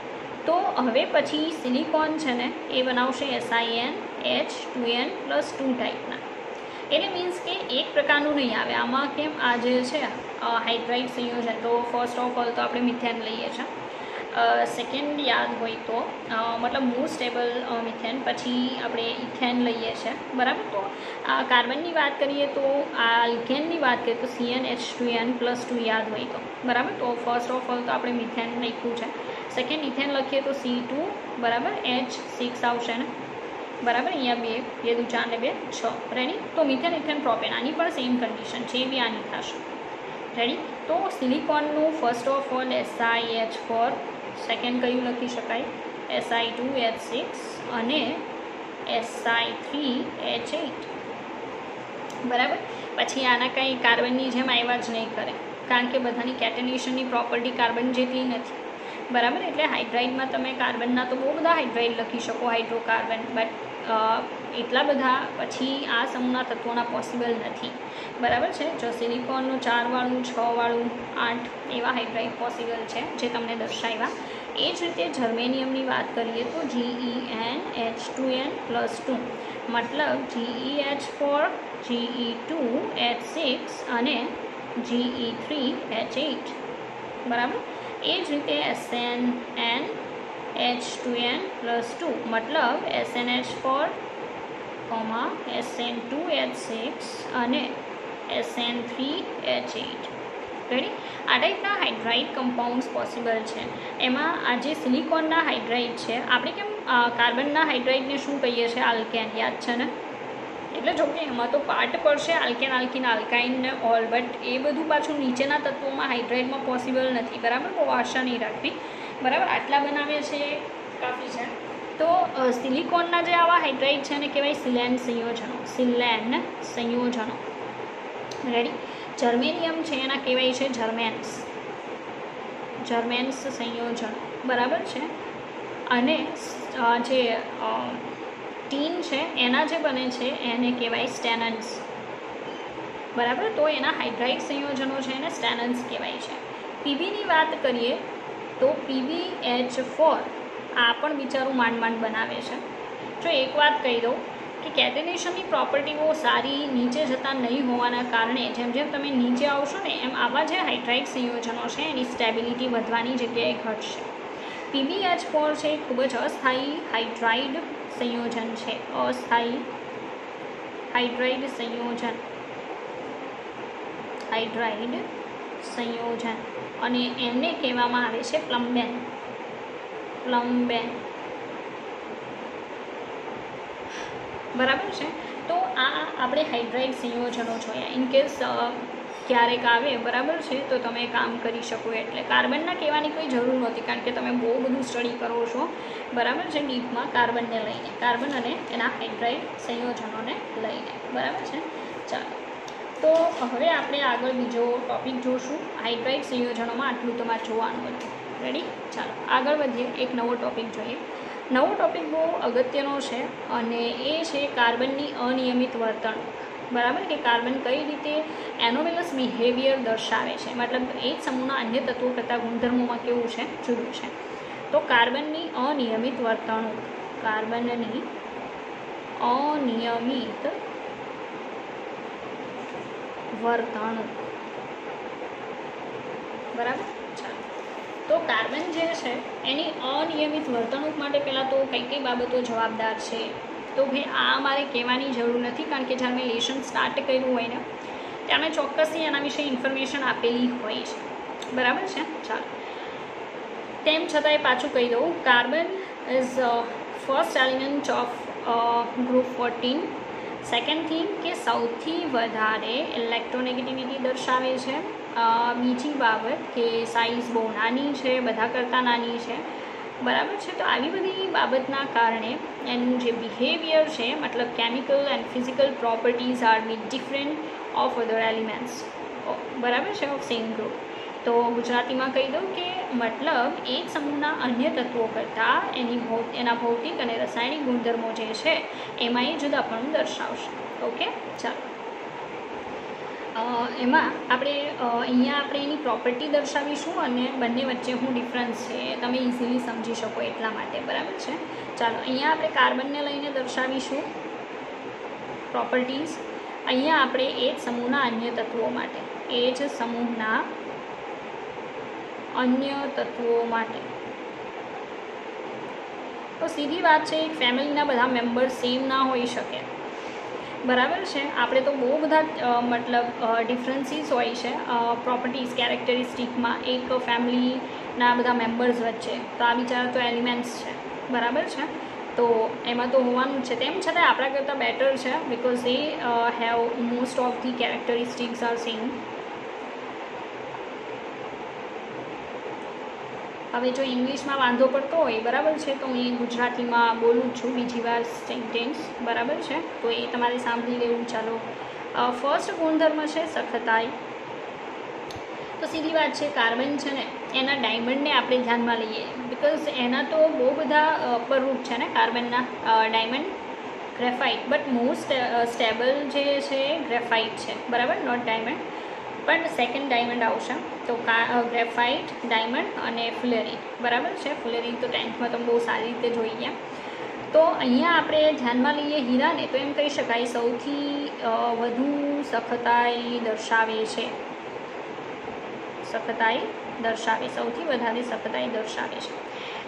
તો હવે પછી સિલિકોન છે ને એ બનાવશે SiN H2n + 2 ટાઈપના. એટલે મીન્સ કે એક પ્રકારનું નહીં આવે આમાં. કેમ આ જે છે હાઇડ્રાઇડ સંયોજન તો ફર્સ્ટ ઓફ ઓલ તો આપણે મિથેન લઈએ છીએ. સેકન્ડ યાદ હોય તો મતલબ મોસ્ટ સ્ટેબલ મિથેન પછી આપણે ઇથેન લઈએ છીએ બરાબર. તો કાર્બનની વાત કરીએ તો આલ્કેનની વાત કરીએ તો CnH2n + 2 યાદ હોય તો બરાબર. તો ફર્સ્ટ ઓફ ઓલ તો આપણે મિથેન લખ્યું છે. સેકન્ડ ઇથેન લખીએ તો C2 બરાબર H6 આવશે ને બરાબર. અહીંયા 2 2 દુ 4 ને 2 6 રેડી. તો મિથેન ઇથેન પ્રોપેન આની પણ સેમ કન્ડિશન છે એ બી આની થશે રેડી. તો સિલિકોનનું first of all SiH4 second કયું લખી શકાય Si2H6 અને Si3H8 બરાબર. પછી આના કંઈ કાર્બનની જેમ આવ્યા જ નહીં કરે કારણ કે બધાની કેટેનેશનની પ્રોપર્ટી કાર્બન જેટલી નથી બરાબર. એટલે હાઇડ્રાઇડમાં તમે કાર્બનના તો બહુ બધા હાઇડ્રાઇડ લખી શકો હાઇડ્રોકાર્બન બટ એટલા બધા પછી આ સમૂહના તત્વોના પોસિબલ નથી બરાબર છે. જો સિલિકોનનું 4 વાળું 6 વાળું 8 એવા હાઇડ્રાઇડ પોસિબલ છે જે તમને દર્શાવ્યા. એ જ રીતે જર્મેનિયમની વાત કરીએ તો GeN H2n + 2 મતલબ GeH4 Ge2H6 અને Ge3H8 બરાબર. એ જ રીતે SnN H2n + 2 મતલબ SnH4 SN2H6 અને SN3H8 રેડી. આ ટાઈપના હાઇડ્રાઇડ કમ્પાઉન્ડ્સ પોસિબલ છે. એમાં આ જે સિલિકોનના હાઇડ્રાઇડ છે આપણે કેમ કાર્બનના હાઇડ્રાઇડને શું કહીએ છીએ આલ્કેન યાદ છે ને. એટલે જો કે એમાં તો પાર્ટ પડશે આલ્કેન આલ્કિન આલ્કાઇન ને ઓલ બટ એ બધું પાછું નીચેના તત્વોમાં હાઇડ્રાઇડમાં પોસિબલ નથી બરાબર. બહુ આશા નહીં રાખવી બરાબર. આટલા બનાવે છે કાફી છે. તો સિલિકોનના જે આવા હાઇડ્રાઇડ છે ને કહેવાય સિલેન સંયોજનો. સિલેન સંયોજનો રેડી. જર્મેનિયમ છે એના કહેવાય છે જર્મેન્સ, જર્મેન્સ સંયોજનો, બરાબર છે. અને જે ટીન છે એના જે બને છે એને કહેવાય સ્ટેનન્સ, બરાબર. તો એના હાઇડ્રાઇડ સંયોજનો છે એને સ્ટેનન્સ કહેવાય છે. પીબીની વાત કરીએ તો PbH4 આ પણ બિચારું માંડ બનાવે છે. જો એક વાત કહી દઉં કે કેટેનેશનની પ્રોપર્ટીઓ સારી નીચે જતાં નહીં હોવાના કારણે જેમ જેમ તમે નીચે આવશો ને એમ આવા જે હાઇડ્રાઇડ સંયોજનો છે એની સ્ટેબિલિટી વધવાની જગ્યાએ ઘટશે. PbH4 છે એ ખૂબ જ અસ્થાયી હાઇડ્રાઇડ સંયોજન છે, અસ્થાયી હાઇડ્રાઇડ સંયોજન, અને એને કહેવામાં આવે છે પ્લમ્બેન. બરાબર છે. તો આ આપણે હાઇડ્રાઇડ સંયોજનો જોયા. ઇનકેસ ક્યારેક આવે, બરાબર છે, તો તમે કામ કરી શકો. એટલે કાર્બનના કહેવાની કોઈ જરૂર નહોતી કારણ કે તમે બહુ બધું સ્ટડી કરો છો, બરાબર છે, ડીપમાં કાર્બનને લઈને, કાર્બન અને એના હાઇડ્રાઇડ સંયોજનોને લઈને, બરાબર છે. ચાલો, તો હવે આપણે આગળ બીજો ટૉપિક જોઈશું. હાઇડ્રાઇડ સંયોજનોમાં આટલું તમારે જોવાનું હતું. રેડી? ચાલો આગળ વધીએ, એક નવો ટૉપિક જોઈએ. નવો ટૉપિક બહુ અગત્યનો છે અને એ છે કાર્બનની અનિયમિત વર્તણૂક, બરાબર, કે કાર્બન કઈ રીતે એનોમેલસ બિહેવિયર દર્શાવે છે, મતલબ એ જ સમૂહના અન્ય તત્વો કરતાં ગુણધર્મોમાં કેવું છે, જુદું છે. તો કાર્બનની અનિયમિત વર્તણૂક, કાર્બનની અનિયમિત વર્તણૂક, બરાબર. ચાલો, તો કાર્બન જે છે એની અનિયમિત વર્તણૂક માટે પહેલાં તો કઈ બાબતો જવાબદાર છે. તો ભાઈ આ મારે કહેવાની જરૂર નથી કારણ કે જ્યારે મેં લેશન સ્ટાર્ટ કર્યું હોય ને ત્યારે મેં ચોક્કસથી એના વિશે ઇન્ફોર્મેશન આપેલી હોય છે, બરાબર છે. ચાલો, તેમ છતાંય પાછું કહી દઉં, carbon is first element of group 14. Second thing કે સૌથી વધારે ઇલેક્ટ્રોનેગેટિવિટી દર્શાવે છે. બીજી બાબત કે સાઇઝ બહુ નાની છે, બધા કરતાં નાની છે, બરાબર છે. તો આવી બધી બાબતના કારણે એનું જે બિહેવિયર છે, મતલબ chemical and physical properties are be different of other elements, બરાબર છે, ઓફ સેમ ગ્રુપ. તો ગુજરાતીમાં કહી દઉં કે મતલબ એક સમૂહના અન્ય તત્વો કરતાં એના ભૌતિક અને રાસાયણિક ગુણધર્મો જે છે એમાં એ જુદાપણું દર્શાવશે. ઓકે, ચાલો, એમાં અહીંયા આપણે એની પ્રોપર્ટી દર્શાવીશું અને બંને વચ્ચે શું ડિફરન્સ છે તમે ઇઝીલી સમજી શકો એટલા માટે, બરાબર છે. ચાલો, અહીંયા આપણે કાર્બનને લઈને દર્શાવીશું પ્રોપર્ટીઝ. અહીંયા આપણે એ જ સમૂહના અન્ય તત્વો માટે, એ જ સમૂહના અન્ય તત્વો માટે. તો સીધી વાત છે, એક ફેમિલીના બધા મેમ્બર સેમ ના હોઈ શકે, બરાબર છે. આપણે તો બહુ બધા મતલબ ડિફરન્સીસ હોય છે પ્રોપર્ટીઝ કેરેક્ટરિસ્ટિકમાં એક ફેમિલીના બધા મેમ્બર્સ વચ્ચે. તો આ બિચારા તો એલિમેન્ટ્સ છે, બરાબર છે, તો એમાં તો હોવાનું જ છે. તેમ છતાં આપણા કરતાં બેટર છે because they have most of the characteristics are same. હવે જો ઇંગ્લિશમાં વાંધો પડતો હોય, બરાબર છે, તો હું ગુજરાતીમાં બોલું છું બીજી વાર સેન્ટેન્સ, બરાબર છે, તો એ તમારે સાંભળી લેવું. ચાલો, ફર્સ્ટ ગુણધર્મ છે સખતાઈ. તો સીધી વાત છે, કાર્બન છે ને એના ડાયમંડને આપણે ધ્યાનમાં લઈએ બિકોઝ એના તો બહુ બધા અપરૂપ છે ને કાર્બનના. Diamond, graphite, but most stable જે છે ગ્રેફાઇટ છે, બરાબર, નોટ ડાયમંડ, પણ સેકન્ડ ડાયમંડ આવશે. તો ગ્રેફાઇટ, ડાયમંડ અને ફ્યુલેરીન, બરાબર છે. ફ્યુલેરીન તો 10th તમે બહુ સારી રીતે જોઈ ગયા. તો અહીંયા આપણે ધ્યાનમાં લઈએ હીરાને, તો એમ કહી શકાય સૌથી વધુ સખતાઈ દર્શાવે છે, સૌથી વધારે સખતાઈ દર્શાવે છે.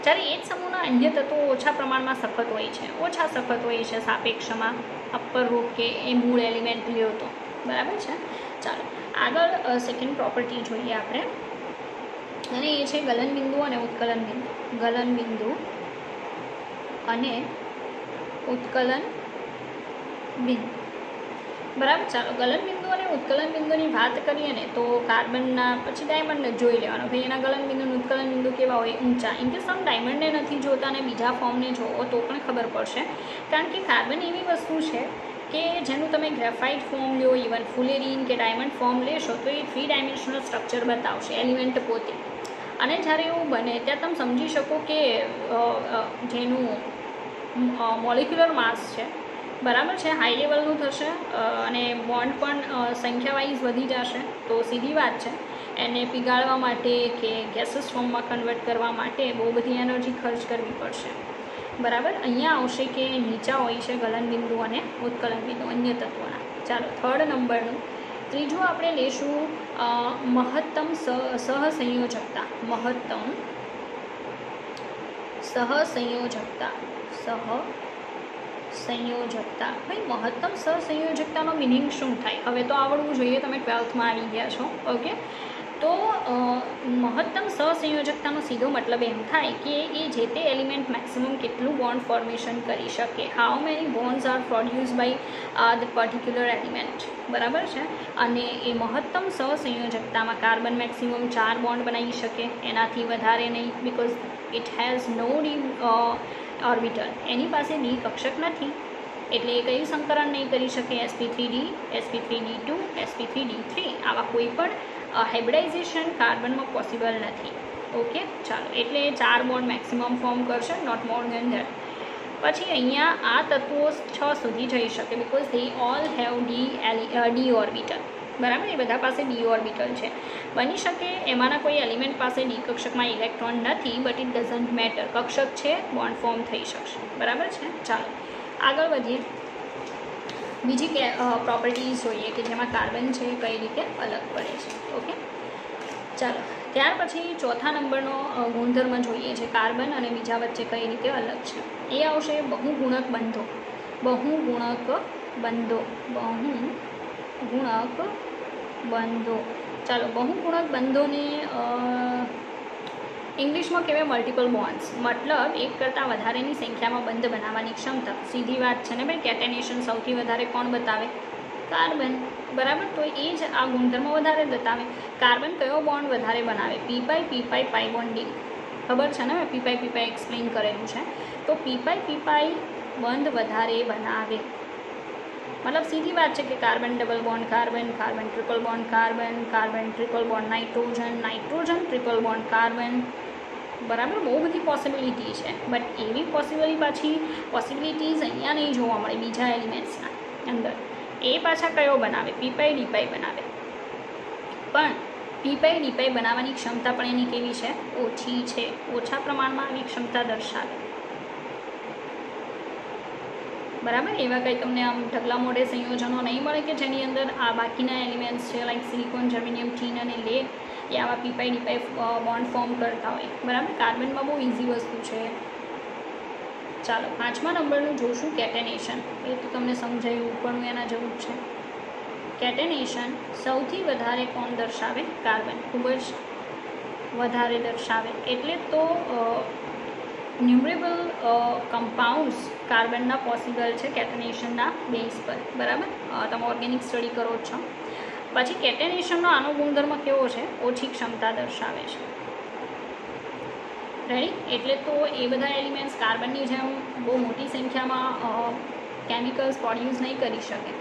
જ્યારે એ જ સમૂહના અન્ય તત્વો ઓછા પ્રમાણમાં સખત હોય છે, સાપેક્ષમાં અપરૂપ કે એ મૂળ એલિમેન્ટ લ્યો તો, બરાબર છે. ચાલો, આગળ સેકન્ડ પ્રોપર્ટી જોઈએ આપણે, અને એ છે ગલનબિંદુ અને ઉત્કલન બિંદુ. ગલનબિંદુ અને ઉત્કલન બિંદુ, બરાબર. ચાલો, ગલનબિંદુ અને ઉત્કલન બિંદુની વાત કરીએ ને તો કાર્બનના પછી ડાયમંડને જોઈ લેવાનો. ભાઈ એના ગલનબિંદુ અને ઉત્કલન બિંદુ કેવા હોય, ઊંચા. ઇનકેસ તમે ડાયમંડને નથી જોતા અને બીજા ફોર્મને જોવો તો પણ ખબર પડશે, કારણ કે કાર્બન એવી વસ્તુ છે કે જેનું તમે ગ્રેફાઇટ ફોર્મ લો, ઇવન ફુલેરીન કે ડાયમંડ ફોર્મ લેશો તો એ 3 ડાયમેન્શનલ સ્ટ્રક્ચર બતાવશે એલિમેન્ટ પોતે. અને જ્યારે એવું બને ત્યારે તમે સમજી શકો કે જેનું મોલિક્યુલર માસ છે બરાબર છે હાઈ લેવલનું થશે અને બોન્ડ પણ સંખ્યા વાઇઝ વધી જશે. તો સીધી વાત છે એને પીગાળવા માટે કે ગેસીસ ફોર્મમાં કન્વર્ટ કરવા માટે બહુ બધી એનર્જી ખર્ચ કરવી પડશે બરાબર. અહીંયા આવશે કે નીચા હોય છે ગલનબિંદુ અને ઉત્કલન બિંદુ અન્ય તત્વોના. ચાલો થર્ડ નંબરનું ત્રીજું આપણે લઈશું મહત્તમ સહસંયોજકતા. મહત્તમ સહસંયોજકતા. સહસંયોજકતા ભાઈ મહત્તમ સહસંયોજકતાનો મિનિંગ શું થાય હવે તો આવડવું જોઈએ, તમે 12થમાં આવી ગયા છો. ઓકે, તો મહત્તમ સહસંયોજકતાનો સીધો મતલબ એમ થાય કે એ જે તે એલિમેન્ટ મેક્સિમમ કેટલું બોન્ડ ફોર્મેશન કરી શકે. How many bonds are produce by the particular element બરાબર છે. અને એ મહત્તમ સહસંયોજકતામાં કાર્બન મેક્સિમમ 4 બોન્ડ બનાવી શકે, એનાથી વધારે નહીં, because it has no d orbital. એની પાસે ડી કક્ષક નથી એટલે એ કયું સંકરણ નહીં કરી શકે. sp3d, sp3d2, sp3d3 આવા કોઈ પણ હાઇબ્રિડાઇઝેશન કાર્બનમાં પોસિબલ નથી. ઓકે, ચાલો એટલે 4 બોન્ડ મેક્સિમમ ફોર્મ કરશે, નોટ મોર દેન ધેટ. પછી અહીંયા આ તત્વો 6 સુધી જઈ શકે because they all have D orbital બરાબર. એ બધા પાસે ડી ઓર્બિટલ છે. બની શકે એમાંના કોઈ એલિમેન્ટ પાસે ડી કક્ષકમાં ઇલેક્ટ્રોન નથી, બટ ઇટ ડઝન્ટ મેટર, કક્ષક છે, બોન્ડ ફોર્મ થઈ શકશે બરાબર છે. ચાલો આગળ વધીએ. બીજી પ્રોપર્ટીઝ જોઈએ કે જેમાં કાર્બન છે કઈ રીતે અલગ પડે છે. ઓકે, ચાલો ત્યાર પછી ચોથા નંબરનો ગુણધર્મ જોઈએ છે કાર્બન અને બીજા વચ્ચે કઈ રીતે અલગ છે. એ આવશે બહુગુણક બંધો. બહુગુણક બંધો. બહુગુણક બંધો. ચાલો બહુગુણક બંધોને ઇંગ્લિશમાં કહેવાય મલ્ટિપલ બોન્ડ્સ. મતલબ એક કરતાં વધારેની સંખ્યામાં બંધ બનાવવાની ક્ષમતા. સીધી વાત છે ને ભાઈ, કેટેનેશન સૌથી વધારે કોણ બતાવે? કાર્બન બરાબર. તો એ જ આ ગુણધર્મ વધારે બતાવે. કાર્બન કયો બોન્ડ વધારે બનાવે? પી પાઈ પાઈ બોન્ડિંગ ખબર છે ને, પી પાઈ એક્સપ્લેન કરેલું છે. તો પી પાઈ બંધ વધારે બનાવે. મતલબ સીધી વાત છે કે carbon double bond carbon, carbon triple bond carbon, carbon triple bond nitrogen, nitrogen triple bond carbon બરાબર. બહુ બધી પોસિબિલિટી છે, બટ એવી પોસિબિલિટીઝ અહીંયા નહીં જોવા મળે બીજા એલિમેન્ટ્સના અંદર. એ પાછા કયો બનાવે? પી પાઈ બનાવે. પણ પી પાઈ બનાવવાની ક્ષમતા પણ એની કેવી છે? ઓછી છે. ઓછા પ્રમાણમાં આવી ક્ષમતા દર્શાવે બરાબર. એવા કંઈ તમને આમ ઢગલા મોઢે સંયોજનો નહીં મળે કે જેની અંદર આ બાકીના એલિમેન્ટ્સ છે લાઈક સિલિકોન, જર્મેનિયમ, ટીન અને લેડ એ આવા પી પાઈ બોન્ડ ફોર્મ કરતા હોય બરાબર. કાર્બનમાં બહુ ઇઝી વસ્તુ છે. ચાલો 5મા નંબરનું જોશું કેટેનેશન. એ તો તમને સમજાયું પણ એના જેવું જ છે. કેટેનેશન સૌથી વધારે કોણ દર્શાવે? કાર્બન. ખૂબ જ વધારે દર્શાવે. એટલે તો ન્યુમરેબલ કમ્પાઉન્ડ્સ કાર્બનના પોસિબલ છે કેટેનેશનના બેઝ પર બરાબર. તમે ઓર્ગેનિક સ્ટડી કરો છો. પછી કેટેનેશનનો આનો ગુણધર્મ કેવો છે? ઓછી ક્ષમતા દર્શાવે છે. રેડી. એટલે તો એ બધા એલિમેન્ટ્સ કાર્બનની જેમ બહુ મોટી સંખ્યામાં કેમિકલ્સ પ્રોડ્યુસ નહીં કરી શકે.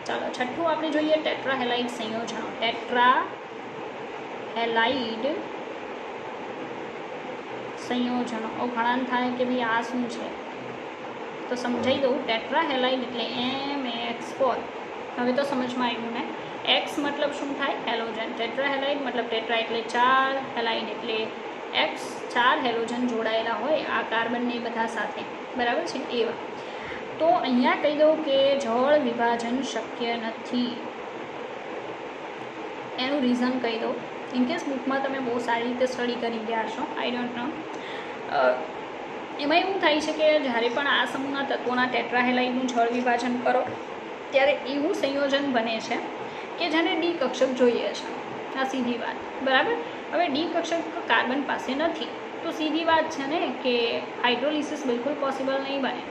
ચાલો છઠ્ઠું આપણે જોઈએ ટેટ્રાહેલાઇડ સંયોજનો. ટેટ્રાહેલાઇડ સંયોજનો. ઘણા થાય કે ભાઈ આ શું છે, તો સમજાવી દઉં. ટેટ્રાહેલાઇડ એટલે MX4. હવે તો સમજમાં આવ્યું ને. એક્સ મતલબ શું થાય? હેલોજન. ટેટ્રાહેલાઇડ મતલબ ટેટ્રા એટલે 4, હેલાઇડ એટલે એક્સ, 4 હેલોજન જોડાયેલા હોય આ કાર્બનને બધા સાથે બરાબર છે. એવા તો અહીંયા કહી દઉં કે જળ વિભાજન શક્ય નથી. એનું રીઝન કહી દઉં. ઇનકેસ બુકમાં તમે બહુ સારી રીતે સ્ટડી કરી ગયા છો, આઈ ડોન્ટ નો. એમાં એવું થાય છે કે જ્યારે પણ આ સમૂહના તત્વોના ટેટ્રાહેલાઇડનું જળ વિભાજન કરો ત્યારે એવું સંયોજન બને છે કે જેને ડી કક્ષક જોઈએ છે. આ સીધી વાત બરાબર. હવે ડી કક્ષક કાર્બન પાસે નથી તો સીધી વાત છે ને કે હાઇડ્રોલિસિસ બિલકુલ પોસિબલ નહીં બને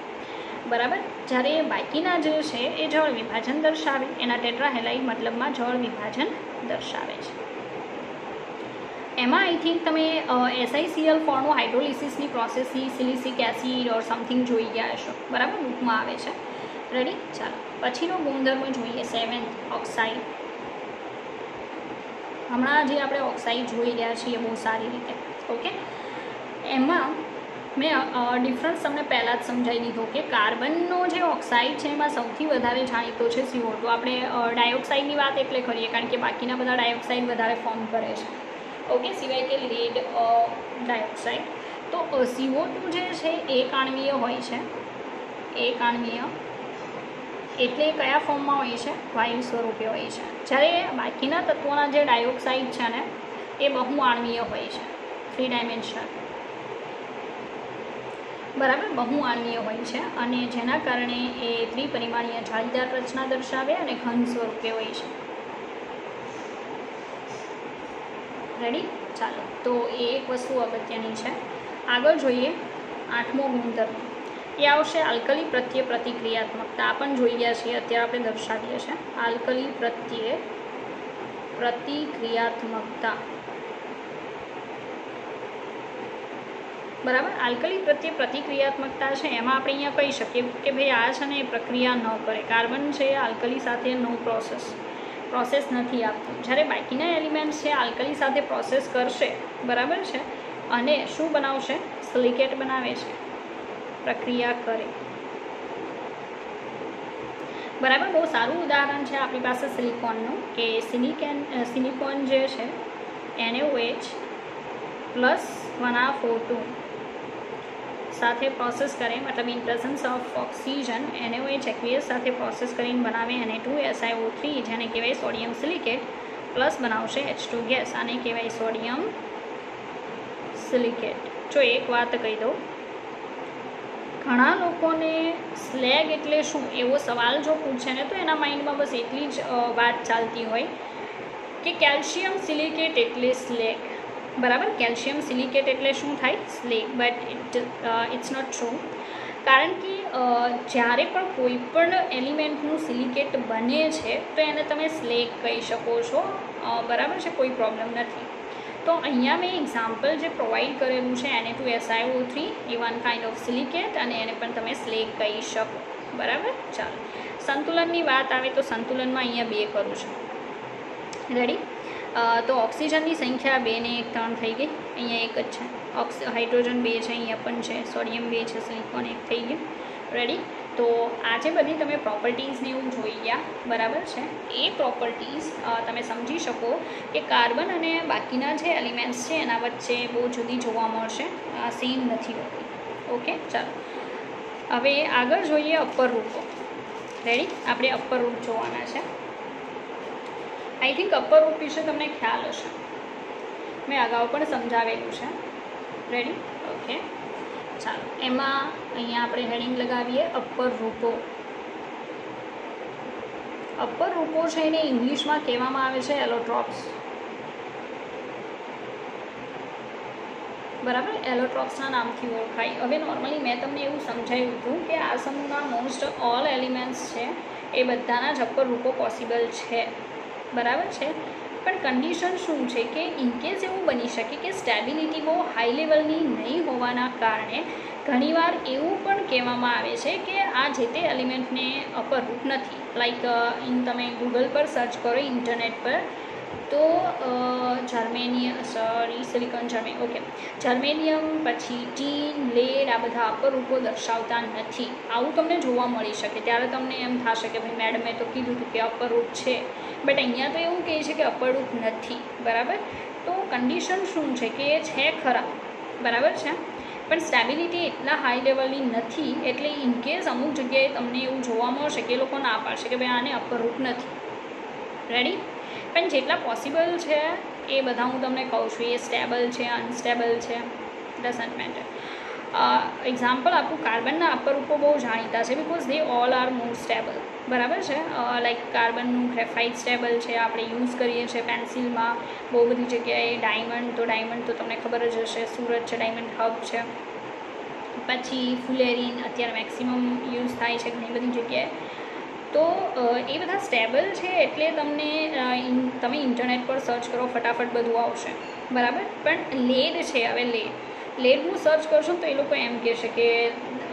બરાબર. જ્યારે બાકીના જે છે એ જળ વિભાજન દર્શાવે. એના ટેટ્રાહેલાઇડ મતલબમાં જળ વિભાજન દર્શાવે છે. એમાં આઈ થિંક તમે SiCl ફોરનું હાઇડ્રોલિસિસની પ્રોસેસથી સિલિસિક એસિડ ઓર સમથિંગ જોઈ ગયા હશો બરાબર. બુકમાં આવે છે. રેડી? ચાલો પછીનો ગુણધર્મ જોઈએ 7th ઓક્સાઇડ. હમણાં જે આપણે ઓક્સાઇડ જોઈ રહ્યા છીએ બહુ સારી રીતે, ઓકે, એમાં મેં ડિફરન્સ તમને પહેલાં જ સમજાવી દીધો કે કાર્બનનો જે ઓક્સાઇડ છે એમાં સૌથી વધારે જાણીતો છે CO2. આપણે ડાયોક્સાઇડની વાત એટલે કરીએ કારણ કે બાકીના બધા ડાયોક્સાઇડ વધારે ફોર્મ કરે છે, ઓકે, સિવાય કે લેડ ડાયોક્સાઇડ. તો CO2 જે છે એક આણ્વીય હોય છે. એક આણ્વીય એટલે કયા ફોર્મમાં હોય છે? વાયુ સ્વરૂપે હોય છે. જ્યારે બાકીના તત્વોના જે ડાયોક્સાઇડ છે ને એ બહુઆણ્વીય હોય છે, 3 ડાયમેન્શનલ, બરાબર, બહુઆણ્વીય હોય છે અને જેના કારણે એ ત્રિપરિમાણીય જાળીદાર રચના દર્શાવે અને ઘન સ્વરૂપે હોય છે. રેડી? ચાલો, તો એ એક વસ્તુ અગત્યની છે. આગળ જોઈએ 8મો ગુણધર્મ. એ આવશે આલ્કલી પ્રત્યે પ્રતિક્રિયાત્મકતા. આ પણ જોઈ ગયા છીએ, અત્યારે આપણે દર્શાવીએ છીએ. આલ્કલી પ્રત્યે પ્રતિક્રિયાત્મકતા, બરાબર. આલ્કલી પ્રત્યે પ્રતિક્રિયાત્મકતા છે એમાં આપણે અહીંયા કહી શકીએ કે ભાઈ આ છે ને એ પ્રક્રિયા ન કરે. કાર્બન છે આલ્કલી સાથે નો પ્રોસેસ નથી આપતું. જ્યારે બાકીના એલિમેન્ટ્સ છે આલ્કલી સાથે પ્રોસેસ કરશે, બરાબર છે, અને શું બનાવશે? સિલિકેટ બનાવે છે, પ્રક્રિયા કરે, બરાબર. બહુ સારું ઉદાહરણ છે આપણી પાસે સિલિકોનનું કે સિલિકોન જે છે NaOH પ્લસ 1O2 સાથે પ્રોસેસ કરે, મતલબ in presence of oxygen NaOH aqueous સાથે પ્રોસેસ કરીને બનાવે Na2SiO3 જેને કહેવાય સોડિયમ સિલિકેટ, પ્લસ બનાવશે H2 ગેસ, આને કહેવાય સોડિયમ સિલિકેટ. જો એક વાત કહી દઉં, ઘણા લોકોને સ્લેગ એટલે શું એવો સવાલ જો પૂછે ને તો એના માઇન્ડમાં બસ એટલી જ વાત ચાલતી હોય કે કેલ્શિયમ સિલિકેટ એટલે સ્લેગ, બરાબર. કેલ્શિયમ સિલિકેટ એટલે શું થાય? Slag. But it's not true. કારણ કે જ્યારે પણ કોઈ પણ એલિમેન્ટનું સિલિકેટ બને છે તો એને તમે સ્લેગ કહી શકો છો, બરાબર છે, કોઈ પ્રોબ્લેમ નથી. તો અહીંયા મેં એક્ઝામ્પલ જે પ્રોવાઈડ કરેલું છે Na2SiO3 A one kind of silicate અને એને પણ તમે સ્લેગ કહી શકો, બરાબર. ચાલો, સંતુલનની વાત આવે તો સંતુલનમાં અહીંયા 2 કરું છું. રેડી? તો ઓક્સિજનની સંખ્યા 2 ને 1 3 થઈ ગઈ. અહીંયા 1 જ છે. હાઇડ્રોજન 2 છે, અહીંયા પણ છે. સોડિયમ 2 છે, સિલિકોન 1 થઈ ગયું. રેડી? તો આજે બધી તમે પ્રોપર્ટીઝને એવું જોઈ ગયા, બરાબર છે. એ પ્રોપર્ટીઝ તમે સમજી શકો કે કાર્બન અને બાકીના જે એલિમેન્ટ્સ છે એના વચ્ચે બહુ જુદી જોવા મળશે, સેમ નથી હોતી, ઓકે. ચાલો, હવે આગળ જોઈએ અપર રૂપો. રેડી? આપણે અપર રૂપ જોવાના છે. આઈ થિંક અપર રૂપ વિશે તમને ખ્યાલ હશે, મેં અગાઉ પણ સમજાવેલું છે. રેડી? ઓકે. ચાલો, એમાં અહીંયા આપણે હેડિંગ લગાવીએ અપર રૂપો. અપર રૂપો છે એને ઇંગ્લિશમાં કહેવામાં આવે છે એલોટ્રોપ્સ, બરાબર. એલોટ્રોપ્સના નામથી ઓળખાય. હવે નોર્મલી મેં તમને એવું સમજાવ્યું હતું કે આ સમૂહના મોસ્ટ ઓલ એલિમેન્ટ્સ છે એ બધાના જ અપર રૂપો પોસિબલ છે, બરાબર છે. પણ કન્ડિશન શું છે કે ઇનકેસ એવું બની શકે કે સ્ટેબિલિટી બહુ હાઈ લેવલની નહીં હોવાના કારણે ઘણીવાર એવું પણ કહેવામાં આવે છે કે આ જે તે એલિમેન્ટને અપર રૂપ નથી. લાઈક તમે ગૂગલ પર સર્ચ કરો ઇન્ટરનેટ પર તો જર્મેનિયમ પછી ટીન, લેડ આ બધા અપર રૂપો દર્શાવતા નથી. આવું તમને જોવા મળી શકે. ત્યારે તમને એમ થશે કે ભાઈ મેડમે તો કીધું હતું કે અપર રૂપ છે, બટ અહીંયા તો એવું કહે છે કે અપર રૂપ નથી, બરાબર. તો કન્ડિશન શું છે કે એ છે ખરા, બરાબર છે, પણ સ્ટેબિલિટી એટલા હાઈ લેવલની નથી. એટલે ઇનકેસ અમુક જગ્યાએ તમને એવું જોવા મળશે કે એ લોકો ના પાડશે કે ભાઈ આને અપર રૂપ નથી. રેડી? પણ જેટલા પોસિબલ છે એ બધા હું તમને કહું છું. એ સ્ટેબલ છે, અનસ્ટેબલ છે, ડઝન્ટ મેટર. એક્ઝામ્પલ આપું, કાર્બનના અપર રૂપો બહુ જાણીતા છે because they all are more stable, બરાબર છે. લાઈક કાર્બનનું ગ્રેફાઇટ સ્ટેબલ છે, આપણે યુઝ કરીએ છીએ પેન્સિલમાં બહુ બધી જગ્યાએ. ડાયમંડ તો તમને ખબર જ હશે, સુરત છે, ડાયમંડ હબ છે. પછી ફુલેરીન અત્યારે મેક્સિમમ યુઝ થાય છે ઘણી બધી જગ્યાએ. તો એ બધા સ્ટેબલ છે એટલે તમે ઇન્ટરનેટ પર સર્ચ કરો ફટાફટ બધું આવશે, બરાબર. પણ લેડ છે, હવે લેડનું સર્ચ કરશો તો એ લોકો એમ કહેશે કે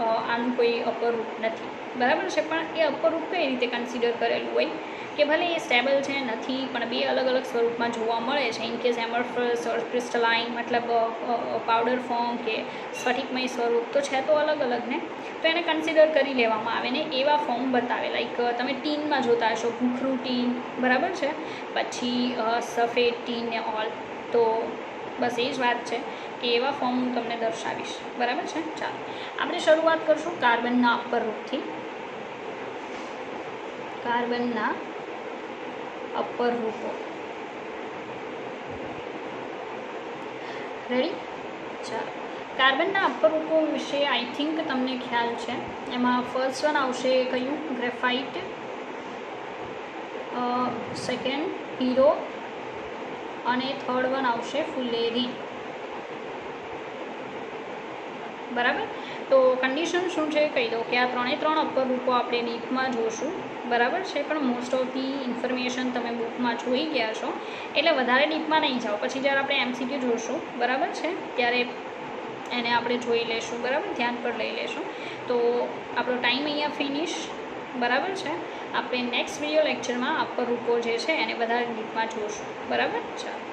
આનું કોઈ અપર રૂપ નથી, બરાબર છે, પણ એ અપર રૂપ કઈ રીતે કન્સિડર કરેલું હોય કે ભલે એ સ્ટેબલ છે નથી, પણ બે અલગ અલગ સ્વરૂપમાં જોવા મળે છે. ઇન કેસ એમરફસ ઓર ક્રિસ્ટલાઇન મતલબ પાવડર ફોર્મ કે સ્ફટિકમય સ્વરૂપ તો છે તો અલગ અલગ ને, તો એને કન્સિડર કરી લેવામાં આવે ને એવા ફોર્મ બતાવે. લાઈક તમે ટીનમાં જોતા હશો, ભૂખરું ટીન, બરાબર છે, પછી સફેદ ટીન ને ઓલ. તો બસ એ જ વાત છે કે એવા ફોર્મ હું તમને દર્શાવીશ. બરાબર છે. ચાલો આપણે શરૂઆત કરશું કાર્બનના અપર રૂપથી. કાર્બનના અપર રૂપો. રેડી? ચાલો, કાર્બનના અપર રૂપો વિશે આઈ થિંક તમને ખ્યાલ છે. એમાં ફર્સ્ટ વન આવશે કયું? ગ્રેફાઇટ. સેકન્ડ હીરો અને થર્ડ વન આવશે ફુલેરી. બરાબર. તો કન્ડિશન શું છે કહી દો કે આ ત્રણે ત્રણ અપર રૂપો આપણે ડીપમાં જોશું. બરાબર છે, પણ મોસ્ટ ઓફ ધી ઇન્ફોર્મેશન તમે બુકમાં જોઈ ગયા છો એટલે વધારે ડીપમાં નહીં જાઓ. પછી જ્યારે આપણે એમસીક્યુ જોશું, બરાબર છે, ત્યારે એને આપણે જોઈ લેશું. બરાબર, ધ્યાન પર લઈ લેશું. તો આપણો ટાઈમ અહીંયા ફિનિશ. બરાબર છે. આપણે નેક્સ્ટ વિડીયો લેક્ચરમાં અપર રૂપો જે છે એને વધારે ડીપમાં જોશું. બરાબર. ચાલો.